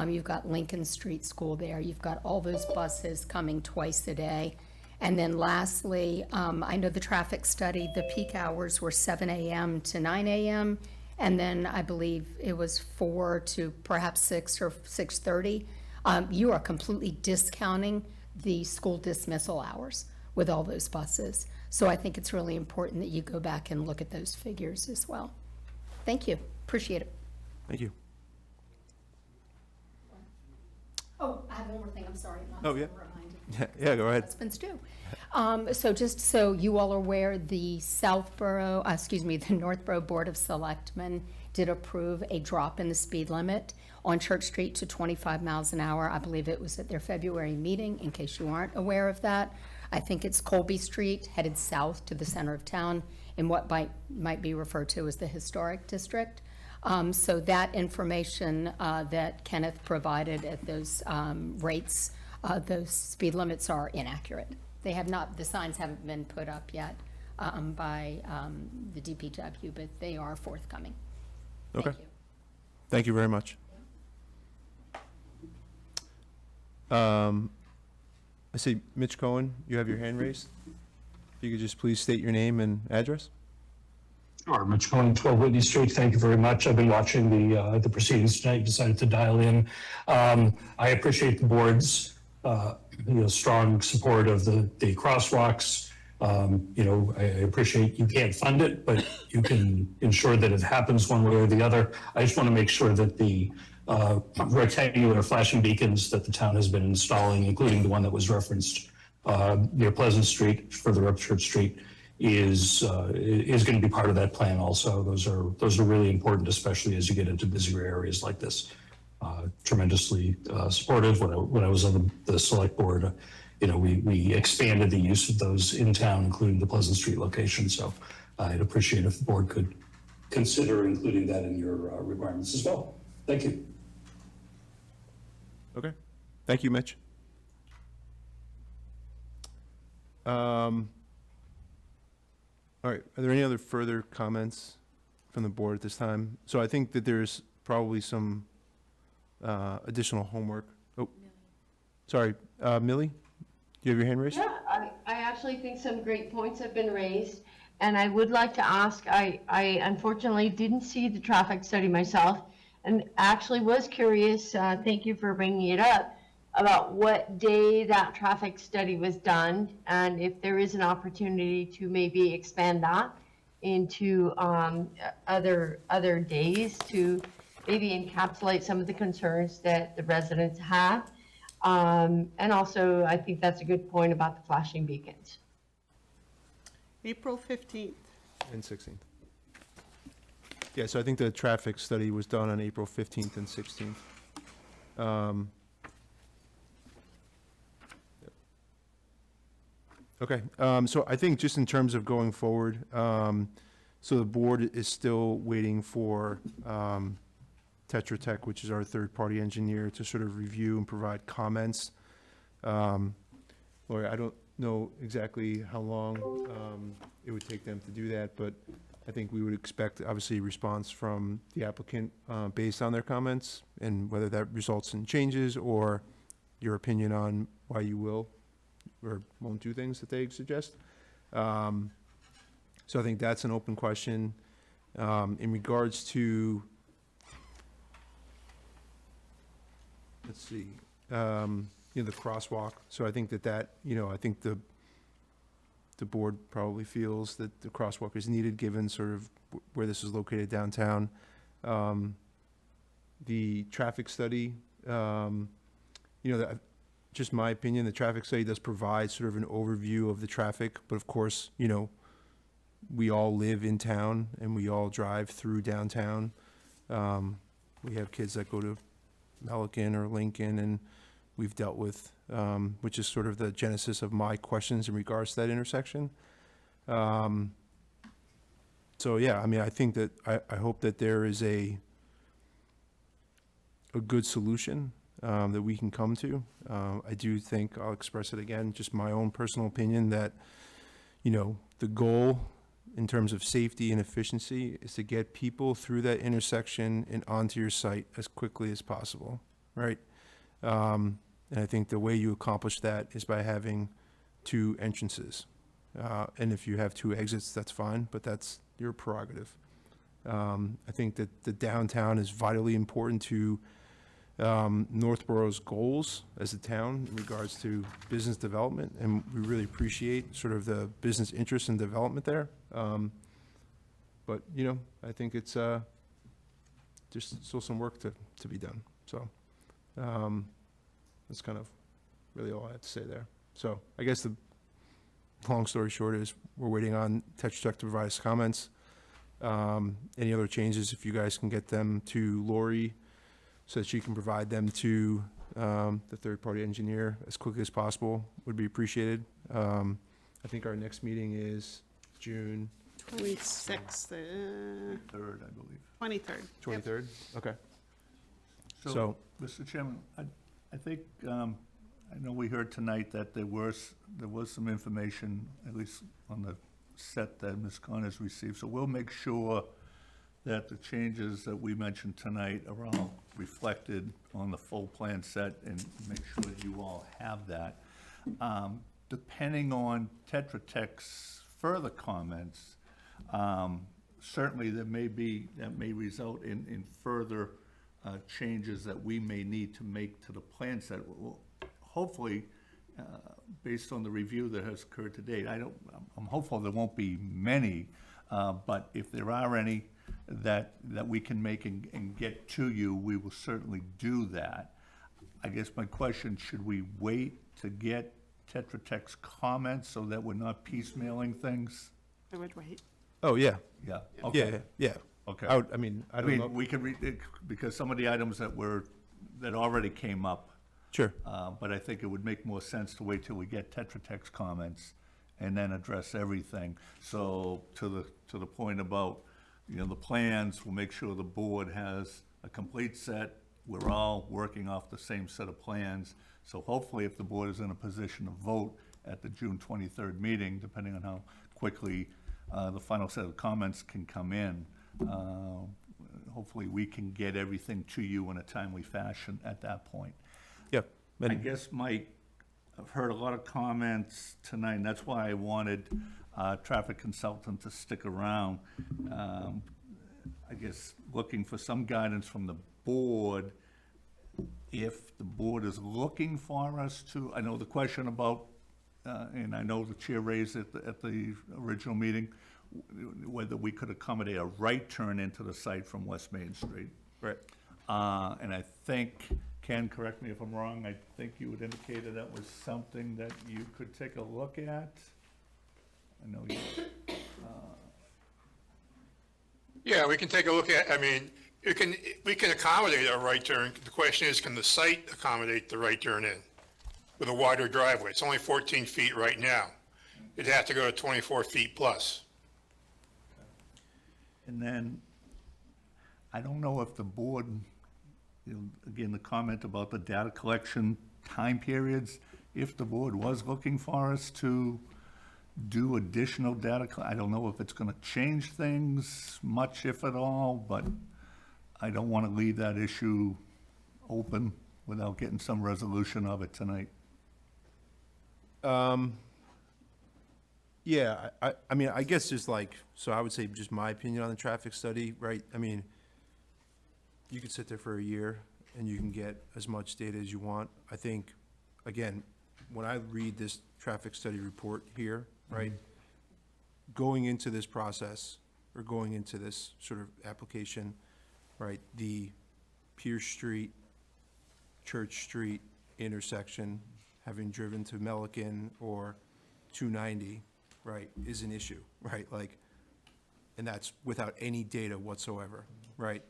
you've got Lincoln Street School there, you've got all those buses coming twice a day. And then lastly, I know the traffic study, the peak hours were 7 a.m. to 9 a.m., and then I believe it was 4 to perhaps 6 or 6:30. You are completely discounting the school dismissal hours with all those buses. So I think it's really important that you go back and look at those figures as well. Thank you, appreciate it. Thank you. Oh, I have one more thing, I'm sorry. Oh, yeah. Yeah, go ahead. Husbands do. So just so you all are aware, the the Northborough Board of Selectmen did approve a drop in the speed limit on Church Street to 25 miles an hour. I believe it was at their February meeting, in case you aren't aware of that. I think it's Colby Street, headed south to the center of town, in what might be referred to as the Historic District. So that information that Kenneth provided at those rates, those speed limits are inaccurate. They have not, the signs haven't been put up yet by the DPW, but they are forthcoming. Okay. Thank you. Thank you very much. I see Mitch Cohen, you have your hand raised. If you could just please state your name and address. Sure, Mitch Cohen, 12 Whitney Street. Thank you very much. I've been watching the proceedings tonight. Decided to dial in. I appreciate the board's strong support of the crosswalks. I appreciate you can't fund it, but you can ensure that it happens one way or the other. I just want to make sure that the rectangular flashing beacons that the town has been installing, including the one that was referenced near Pleasant Street, further up Church Street, is going to be part of that plan also. Those are really important, especially as you get into busier areas like this. Tremendously supportive. When I was on the select board, we expanded the use of those in town, including the Pleasant Street location. So I'd appreciate if the board could consider including that in your requirements as well. Thank you. Okay. Thank you, Mitch. All right. Are there any other further comments from the board at this time? So I think that there's probably some additional homework. Oh, sorry. Millie, you have your hand raised? Yeah, I actually think some great points have been raised. And I would like to ask, I unfortunately didn't see the traffic study myself, and actually was curious, thank you for bringing it up, about what day that traffic study was done, and if there is an opportunity to maybe expand that into other days to maybe encapsulate some of the concerns that the residents have. And also, I think that's a good point about the flashing beacons. April 15th. And 16th. Yeah, so I think the traffic study was done on April 15th and 16th. Okay, so I think just in terms of going forward, so the board is still waiting for Tetra Tech, which is our third-party engineer, to sort of review and provide comments. Lori, I don't know exactly how long it would take them to do that, but I think we would expect, obviously, a response from the applicant based on their comments, and whether that results in changes or your opinion on why you will or won't do things that they suggest. So I think that's an open question. In regards to, let's see, the crosswalk. So I think that, I think the board probably feels that the crosswalk is needed, given sort of where this is located downtown. The traffic study, just my opinion, the traffic study does provide sort of an overview of the traffic, but of course, we all live in town and we all drive through downtown. We have kids that go to Pelican or Lincoln, and we've dealt with, which is sort of the genesis of my questions in regards to that intersection. So yeah, I mean, I think that, I hope that there is a good solution that we can come to. I do think, I'll express it again, just my own personal opinion, that, the goal in terms of safety and efficiency is to get people through that intersection and onto your site as quickly as possible, right? And I think the way you accomplish that is by having two entrances. And if you have two exits, that's fine, but that's your prerogative. I think that the downtown is vitally important to Northborough's goals as a town in regards to business development, and we really appreciate sort of the business interest and development there. But, I think it's just still some work to be done. So That's kind of really all I have to say there. So I guess the long story short is we're waiting on Tetra Tech to provide us comments. Any other changes, if you guys can get them to Lori so that she can provide them to the third-party engineer as quickly as possible, would be appreciated. I think our next meeting is June 26th, Third, I believe. 23rd. 23rd? Okay. So, So- Mr. Chairman, I think, I know we heard tonight that there was some information, at least on the set that Ms. Connors received. So we'll make sure that the changes that we mentioned tonight are all reflected on the full plan set and make sure you all have that. Depending on Tetra Tech's further comments, certainly that may result in further changes that we may need to make to the plan set. Well, hopefully, based on the review that has occurred to date, I'm hopeful there won't be many, but if there are any that we can make and get to you, we will certainly do that. I guess my question, should we wait to get Tetra Tech's comments so that we're not piecemealing things? I would wait. Oh, yeah. Yeah, Yeah, okay. yeah. Okay. I don't know. We can read, because some of the items that already came up. Sure. But I think it would make more sense to wait till we get Tetra Tech's comments and then address everything. So to the point about, the plans, we'll make sure the board has a complete set. We're all working off the same set of plans. So hopefully, if the board is in a position to vote at the June 23rd meeting, depending on how quickly the final set of comments can come in, hopefully we can get everything to you in a timely fashion at that point. Yeah. I guess, Mike, I've heard a lot of comments tonight, and that's why I wanted traffic consultant to stick around. I guess looking for some guidance from the board, if the board is looking for us to, I know the question about, and I know the chair raised it at the original meeting, whether we could accommodate a right turn into the site from West Main Street. Right. And I think, Ken, correct me if I'm wrong, I think you had indicated that was something that you could take a look at. I know you, Yeah, we can take a look at, we can accommodate a right turn. The question is, can the site accommodate the right turn in with a wider driveway? It's only 14 feet right now. It'd have to go to 24 feet plus. and then, I don't know if the board, again, the comment about the data collection time periods, if the board was looking for us to do additional data, I don't know if it's gonna change things much, if at all, but I don't wanna leave that issue open without getting some resolution of it tonight. Yeah, I guess just so I would say just my opinion on the traffic study, right? You could sit there for a year and you can get as much data as you want. I think, again, when I read this traffic study report here, right? Going into this process or going into this sort of application, right? The Pierce Street, Church Street intersection, having driven to Milliken or 290, right, is an issue, right? And that's without any data whatsoever, right?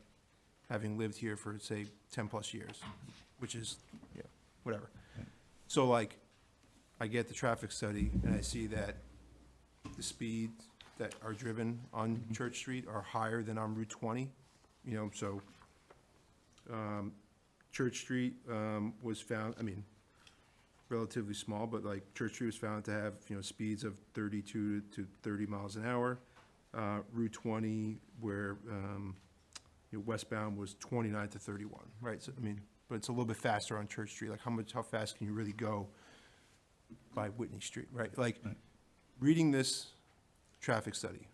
Having lived here for, say, 10-plus years, which is, whatever. So I get the traffic study, and I see that the speeds that are driven on Church Street are higher than on Route 20, so Church Street was found, relatively small, but Church Street was found to have, speeds of 32 to 30 miles an hour. Route 20, where westbound was 29 to 31, right? So, but it's a little bit faster on Church Street. How fast can you really go by Whitney Street, right? Reading this traffic study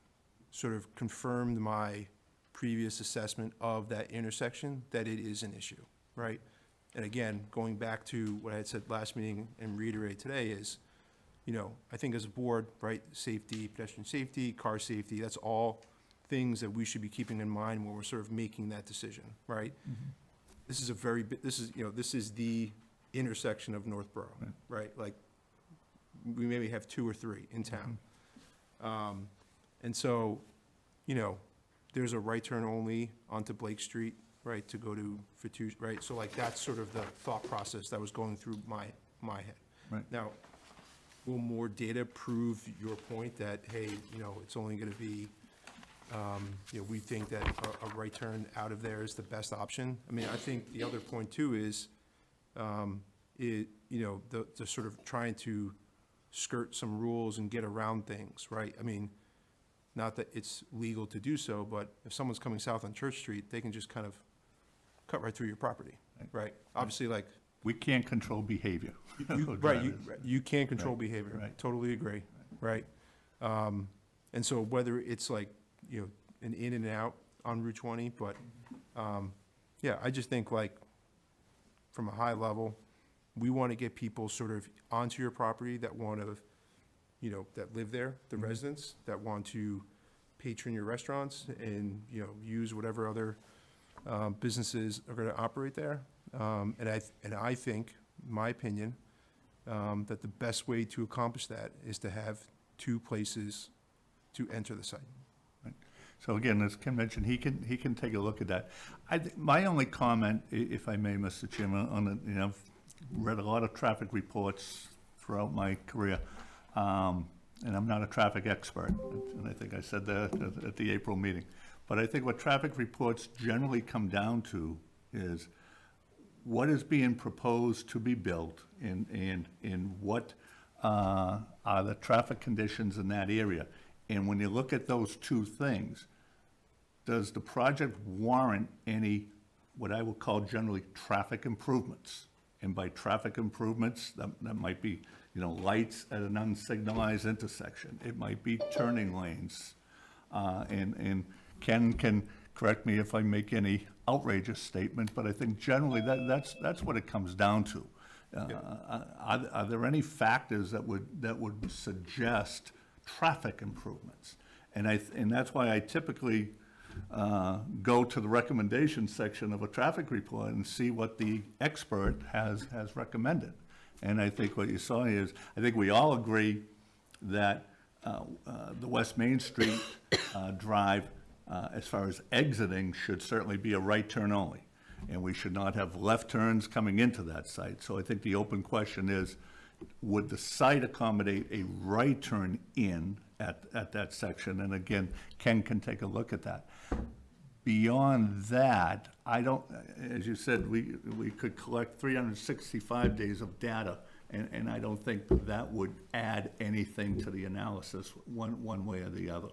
sort of confirmed my previous assessment of that intersection, that it is an issue, right? And again, going back to what I had said last meeting and reiterate today is, I think as a board, right, safety, pedestrian safety, car safety, that's all things that we should be keeping in mind when we're sort of making that decision, right? This is a very, this is the intersection of Northborough, right? Like, we maybe have 2 or 3 in town. And so, you know, there's a right turn only onto Blake Street, right, to go to Fatouche, right? So like, that's sort of the thought process that was going through my head. Right. Now, will more data prove your point that, hey, you know, it's only gonna be, you know, we think that a right turn out of there is the best option? I mean, I think the other point too is, you know, the sort of trying to skirt some rules and get around things, right? I mean, not that it's legal to do so, but if someone's coming south on Church Street, they can just kind of cut right through your property, right? Obviously, like, We can't control behavior. right, you can't control Right, behavior, right. totally agree, right? And so whether it's like, you know, an in and out on Route 20, but, yeah, I just think like, from a high level, we want to get people sort of onto your property that want to, you know, that live there, the residents, that want to patron your restaurants and, you know, use whatever other businesses are going to operate there. And I think, my opinion, that the best way to accomplish that is to have 2 places to enter the site. So again, as Ken mentioned, he can take a look at that. My only comment, if I may, Mr. Chairman, on the, you know, I've read a lot of traffic reports throughout my career, and I'm not a traffic expert, and I think I said that at the April meeting. But I think what traffic reports generally come down to is what is being proposed to be built and what are the traffic conditions in that area. And when you look at those 2 things, does the project warrant any, what I would call generally, traffic improvements? And by traffic improvements, that might be, you know, lights at an unsignalized intersection. It might be turning lanes. And Ken can correct me if I make any outrageous statement, but I think generally that's what it comes down to. Are there any factors that would suggest traffic improvements? And that's why I typically go to the recommendation section of a traffic report and see what the expert has recommended. And I think what you saw is, I think we all agree that the West Main Street Drive, as far as exiting, should certainly be a right turn only. And we should not have left turns coming into that site. So I think the open question is, would the site accommodate a right turn in at that section? And again, Ken can take a look at that. Beyond that, I don't, as you said, we could collect 365 days of data, and I don't think that would add anything to the analysis one way or the other.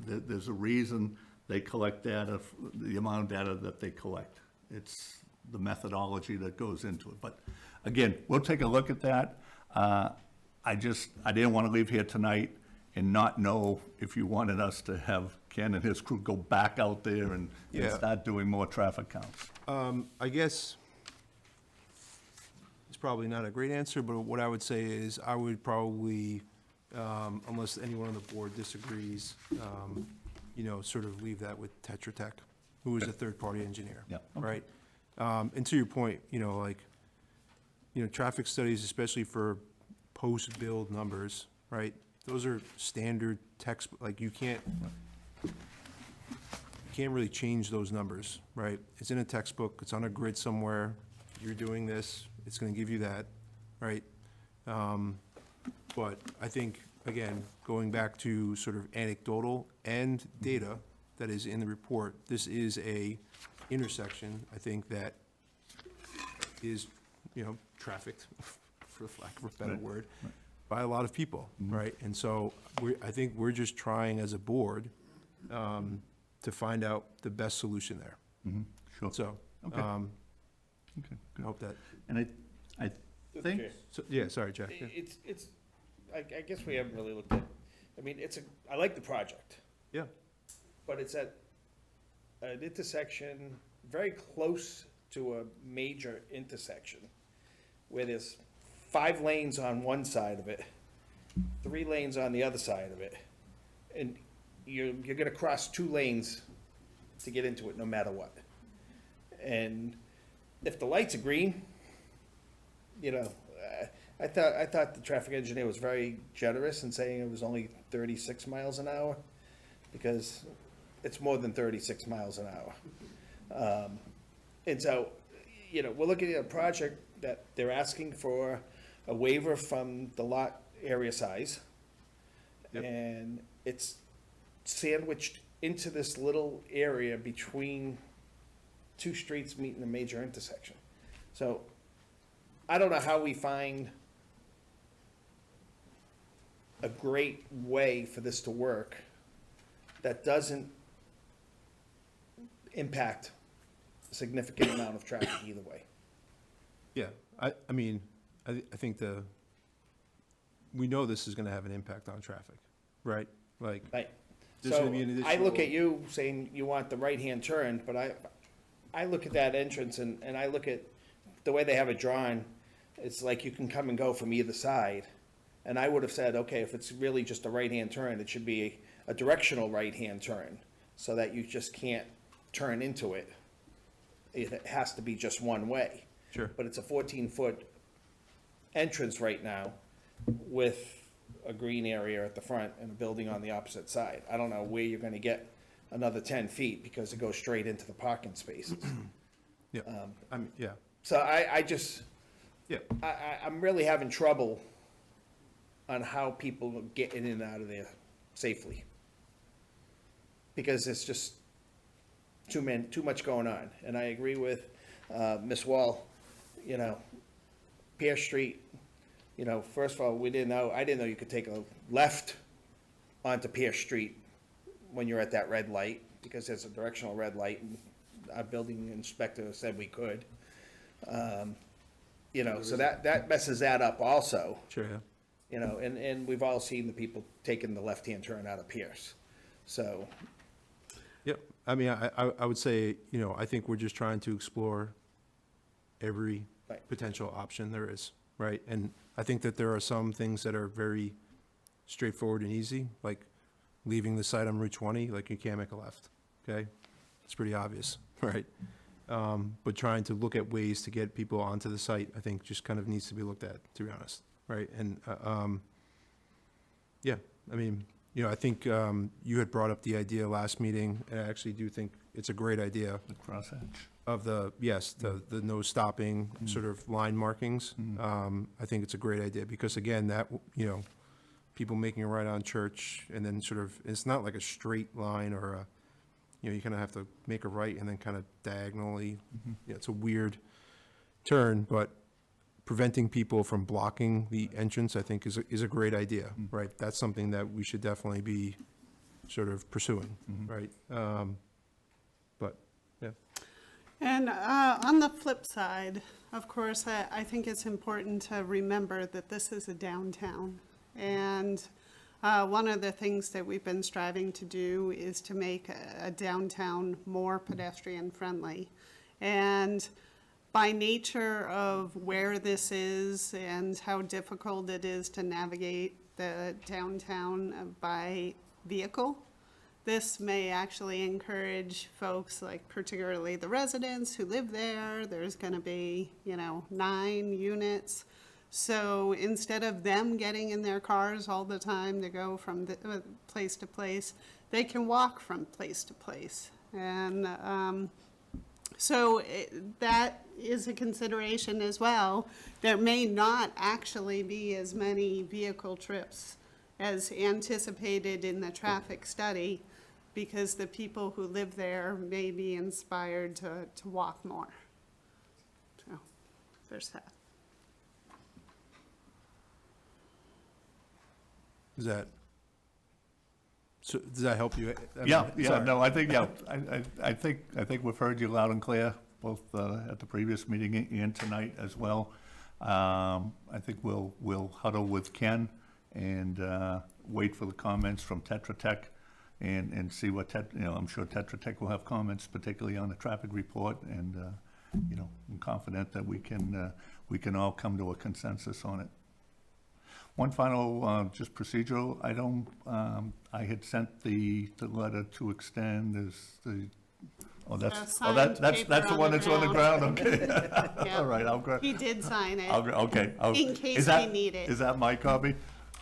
There's a reason they collect data, the amount of data that they collect. It's the methodology that goes into it. But again, we'll take a look at that. I didn't want to leave here tonight and not know if you wanted us to have Ken and his crew go back out there and start doing more traffic counts. I guess it's probably not a great answer, but what I would say is I would probably, unless anyone on the board disagrees, you know, sort of leave that with Tetra Tech, who is a third-party engineer. Yeah, okay. Right? And to your point, you know, like, you know, traffic studies, especially for post-build numbers, right? Those are standard text, like, you can't really change those numbers, right? It's in a textbook, it's on a grid somewhere, you're doing this, it's gonna give you that, right? But I think, again, going back to sort of anecdotal and data that is in the report, this is a intersection, I think, that is, you know, trafficked, for lack of a better word, by a lot of people, right? And so I think we're just trying as a board to find out the best solution there. Sure. So, Okay. Okay, I good. hope that, And I think, so, yeah, sorry, Jack. Yeah. It's, I guess we haven't really looked at, I mean, I like the project, Yeah, but it's at an intersection very close to a major intersection where there's 5 lanes on one side of it, 3 lanes on the other side of it, and you're gonna cross 2 lanes to get into it no matter what. And if the lights are green, you know, I thought the traffic engineer was very generous in saying it was only 36 miles an hour, because it's more than 36 miles an hour. And so, you know, we're looking at a project that they're asking for a waiver from the lot area size. Yep. And it's sandwiched into this little area between two streets meeting a major intersection. So I don't know how we find a great way for this to work that doesn't impact a significant amount of traffic either way. Yeah, I mean, I think we know this is gonna have an impact on traffic, right? Like, Right. there's So gonna be an I look additional- at you saying you want the right-hand turn, but I look at that entrance and I look at the way they have it drawn, it's like you can come and go from either side. And I would have said, okay, if it's really just a right-hand turn, it should be a directional right-hand turn, so that you just can't turn into it. It has to be just one way. Sure. But it's a 14-foot entrance right now with a green area at the front and a building on the opposite side. I don't know where you're gonna get another 10 feet because it goes straight into the parking spaces. Yeah, I mean, yeah, So I just, yeah, I'm really having trouble on how people get in and out of there safely. Because it's just too much going on. And I agree with Ms. Wall, you know, Pierce Street, you know, first of all, I didn't know you could take a left onto Pierce Street when you're at that red light, because there's a directional red light, and our building inspector said we could. You know, so that messes that up also. sure, yeah. You know, and we've all seen the people taking the left-hand turn out of Pierce. So, Yep, I mean, I would say, you know, I think we're just trying to explore every Right. potential option there is, right? And I think that there are some things that are very straightforward and easy, like leaving the site on Route 20, like you can't make a left, okay? It's pretty obvious, right? But trying to look at ways to get people onto the site, I think just kind of needs to be looked at, to be honest, right? And, yeah, I mean, you know, I think you had brought up the idea last meeting, and I actually do think it's a great idea The crosshatch. of the no stopping sort of line markings. I think it's a great idea, because again, that, you know, people making a right on Church, and then sort of, it's not like a straight line or a, you know, you kind of have to make a right and then kind of diagonally. Yeah, it's a weird turn, but preventing people from blocking the entrance, I think, is a great idea, right? That's something that we should definitely be sort of pursuing, right? But, yeah. And on the flip side, of course, I think it's important to remember that this is a downtown. And one of the things that we've been striving to do is to make a downtown more pedestrian-friendly. And by nature of where this is and how difficult it is to navigate the downtown by vehicle, this may actually encourage folks, like particularly the residents who live there. There's going to be, you know, 9 units. So instead of them getting in their cars all the time to go from place to place, they can walk from place to place. And that is a consideration as well. There may not actually be as many vehicle trips as anticipated in the traffic study, because the people who live there may be inspired to walk more. So there's that. Does that help you? I mean, Yeah, sorry. no, I think, yeah, I think we've heard you loud and clear, both at the previous meeting and tonight as well. I think we'll huddle with Ken and wait for the comments from Tetra Tech and see what, I'm sure Tetra Tech will have comments, particularly on the traffic report, and, I'm confident that we can all come to a consensus on it. One final, just procedural item, I had sent the letter to extend as the Oh, that's, signed that's paper the on one the that's on the ground, okay. Yeah. All right, I'll go. He did sign it. Okay. In case we need it. Is that my copy?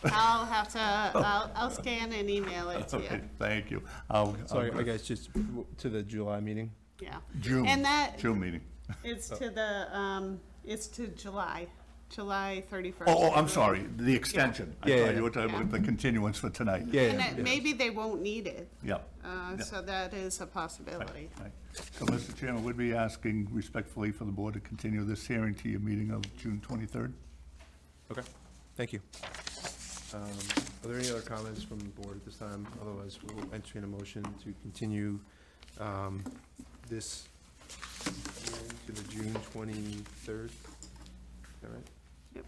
I'll have to, I'll scan and email it to Okay, you. thank you. Sorry, I guess just to the July meeting. Yeah. June, And that, June meeting. it's to the, it's to July 31st. Oh, I'm sorry, the extension. I Yeah, thought yeah, you were talking about the continuance for tonight. Yeah, And yeah, that yeah. maybe they won't need it, Yep. Yeah. so that is a possibility. Right. So, Mr. Chairman, would be asking respectfully for the board to continue this hearing to your meeting of June 23rd? Okay, thank you. Are there any other comments from the board at this time? Otherwise, we'll entertain a motion to continue this hearing to the June 23rd. Is that right? Can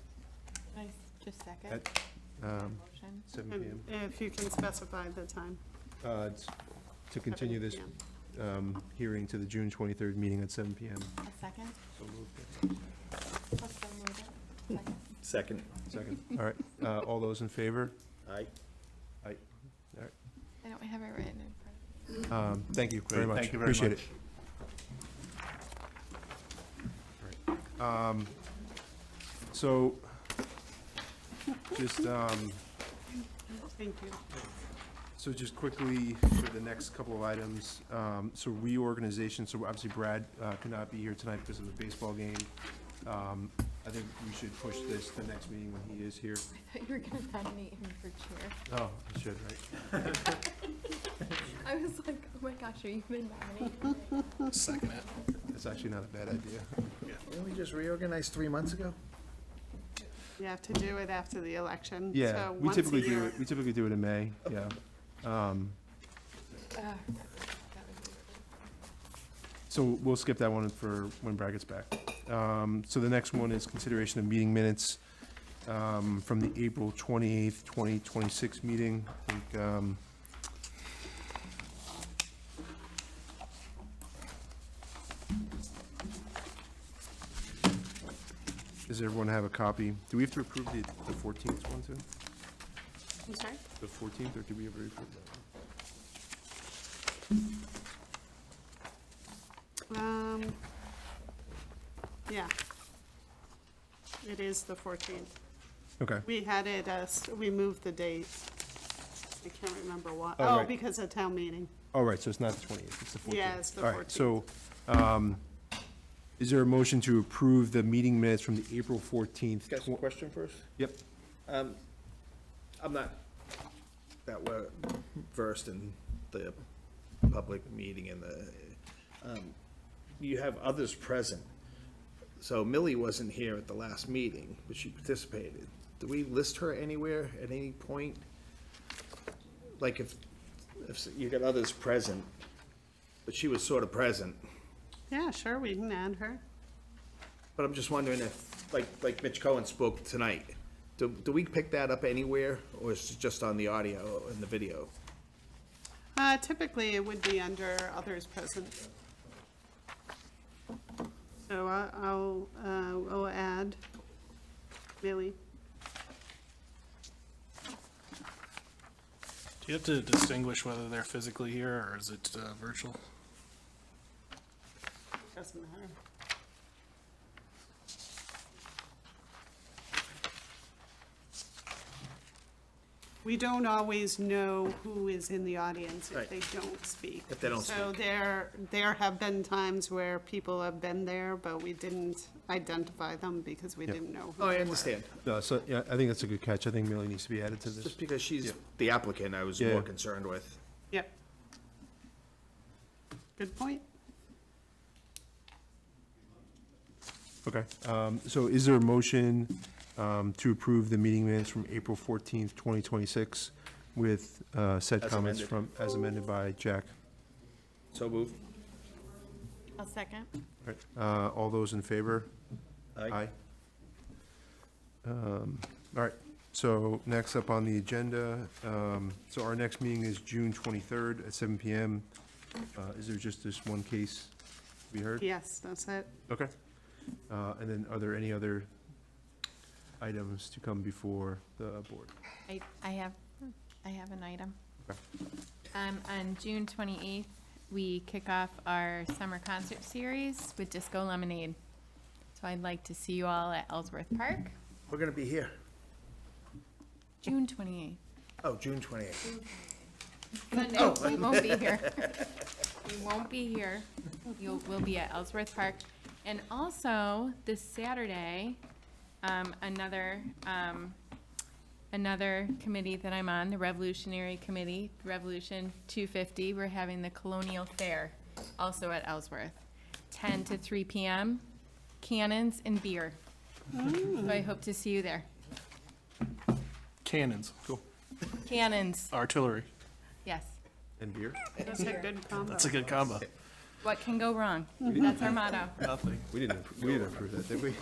I just second? At Motion? 7 And PM? if you can specify the time. It's to continue this 7 hearing to the June 23rd meeting at 7 PM. A second? So moved. Let's so move it. Second. Second. Second. All right, all those in favor? Aye. Aye. All I don't have it written in front of me. right. Thank you very Great, much. thank you very Appreciate much. it. All right. So, just, Thank you. so just quickly for the next couple of items, so reorganization, so obviously Brad could not be here tonight because of the baseball game. I think we should push this to the next meeting when he is here. I thought you were gonna nominate him for chair. Oh, I should, right? I was like, oh my gosh, are you gonna nominate him? Second it. That's actually not a bad idea. Didn't we just reorganize 3 months ago? You have to do it after the election. Yeah, so we once a typically do year. it, we typically do it in May, yeah. That would be- So we'll skip that one for when Brad gets back. So the next one is consideration of meeting minutes from the April 28th, 2026 meeting. I think, does everyone have a copy? Do we have to approve the 14th one too? I'm sorry? The 14th, or did we ever approve that? Yeah. It is the 14th. Okay, We had it as, we moved the date. I can't remember why. Oh, Oh, right. because of town meeting. all right, so it's not the 28th, it's the 14th. Yeah, it's the All right, so, is there a motion to approve the meeting minutes from the April 14th? Got some question first? Yep, I'm not that well versed in the public meeting and you have others present. So Millie wasn't here at the last meeting, but she participated. Do we list her anywhere at any point? Like if you got others present, but she was sort of present. Yeah, sure, we can add her. But I'm just wondering if, like Mitch Cohen spoke tonight, do we pick that up anywhere, or is it just on the audio and the video? Typically, it would be under others present. So I'll add Millie. Do you have to distinguish whether they're physically here or is it virtual? Doesn't matter. We don't always know who is in the audience if Right. they don't speak. If they don't So speak. there have been times where people have been there, but we didn't identify them because we Yeah. didn't know who Oh, I they were. understand. no, so, yeah, I think that's a good catch. I think Millie needs to be added to this. Just because she's Yeah. the applicant, I was Yeah. more concerned with. Yep. Good point. Okay, so is there a motion to approve the meeting minutes from April 14th, 2026 with said As comments amended. from, as amended by Jack? So move. I'll second. All right, all those in favor? Aye. All right, so next up on the agenda, so our next meeting is June 23rd at 7 PM. Is there just this one case to be heard? Yes, that's it. Okay. And then are there any other items to come before the board? I have an item. Okay. On June 28th, we kick off our summer concert series with Disco Lemonade. So I'd like to see you all at Ellsworth Park, We're gonna be here. June 28th. Oh, June 28th. Sunday, we won't be here. We won't be here. We'll be at Ellsworth Park. And also, this Saturday, another committee that I'm on, the Revolutionary Committee, Revolution 250, we're having the Colonial Fair, also at Ellsworth, 10 to 3 p.m., cannons and beer. So I hope to see you there. Cannons. Cool. Cannons, Artillery. yes. And beer? That's a good combo. That's a good combo. What can go wrong? That's our motto. Nothing. We didn't approve that, did we?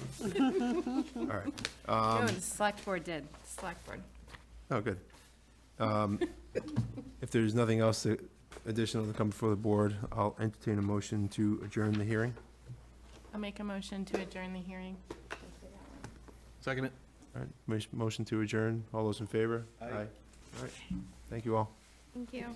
All right. No, the select board did, select board. Oh, good. If there's nothing else additional to come before the board, I'll entertain a motion to adjourn the hearing. I'll make a motion to adjourn the hearing. Second it. All right, motion to adjourn. All those in favor? Aye. All right. Thank you all. Thank you.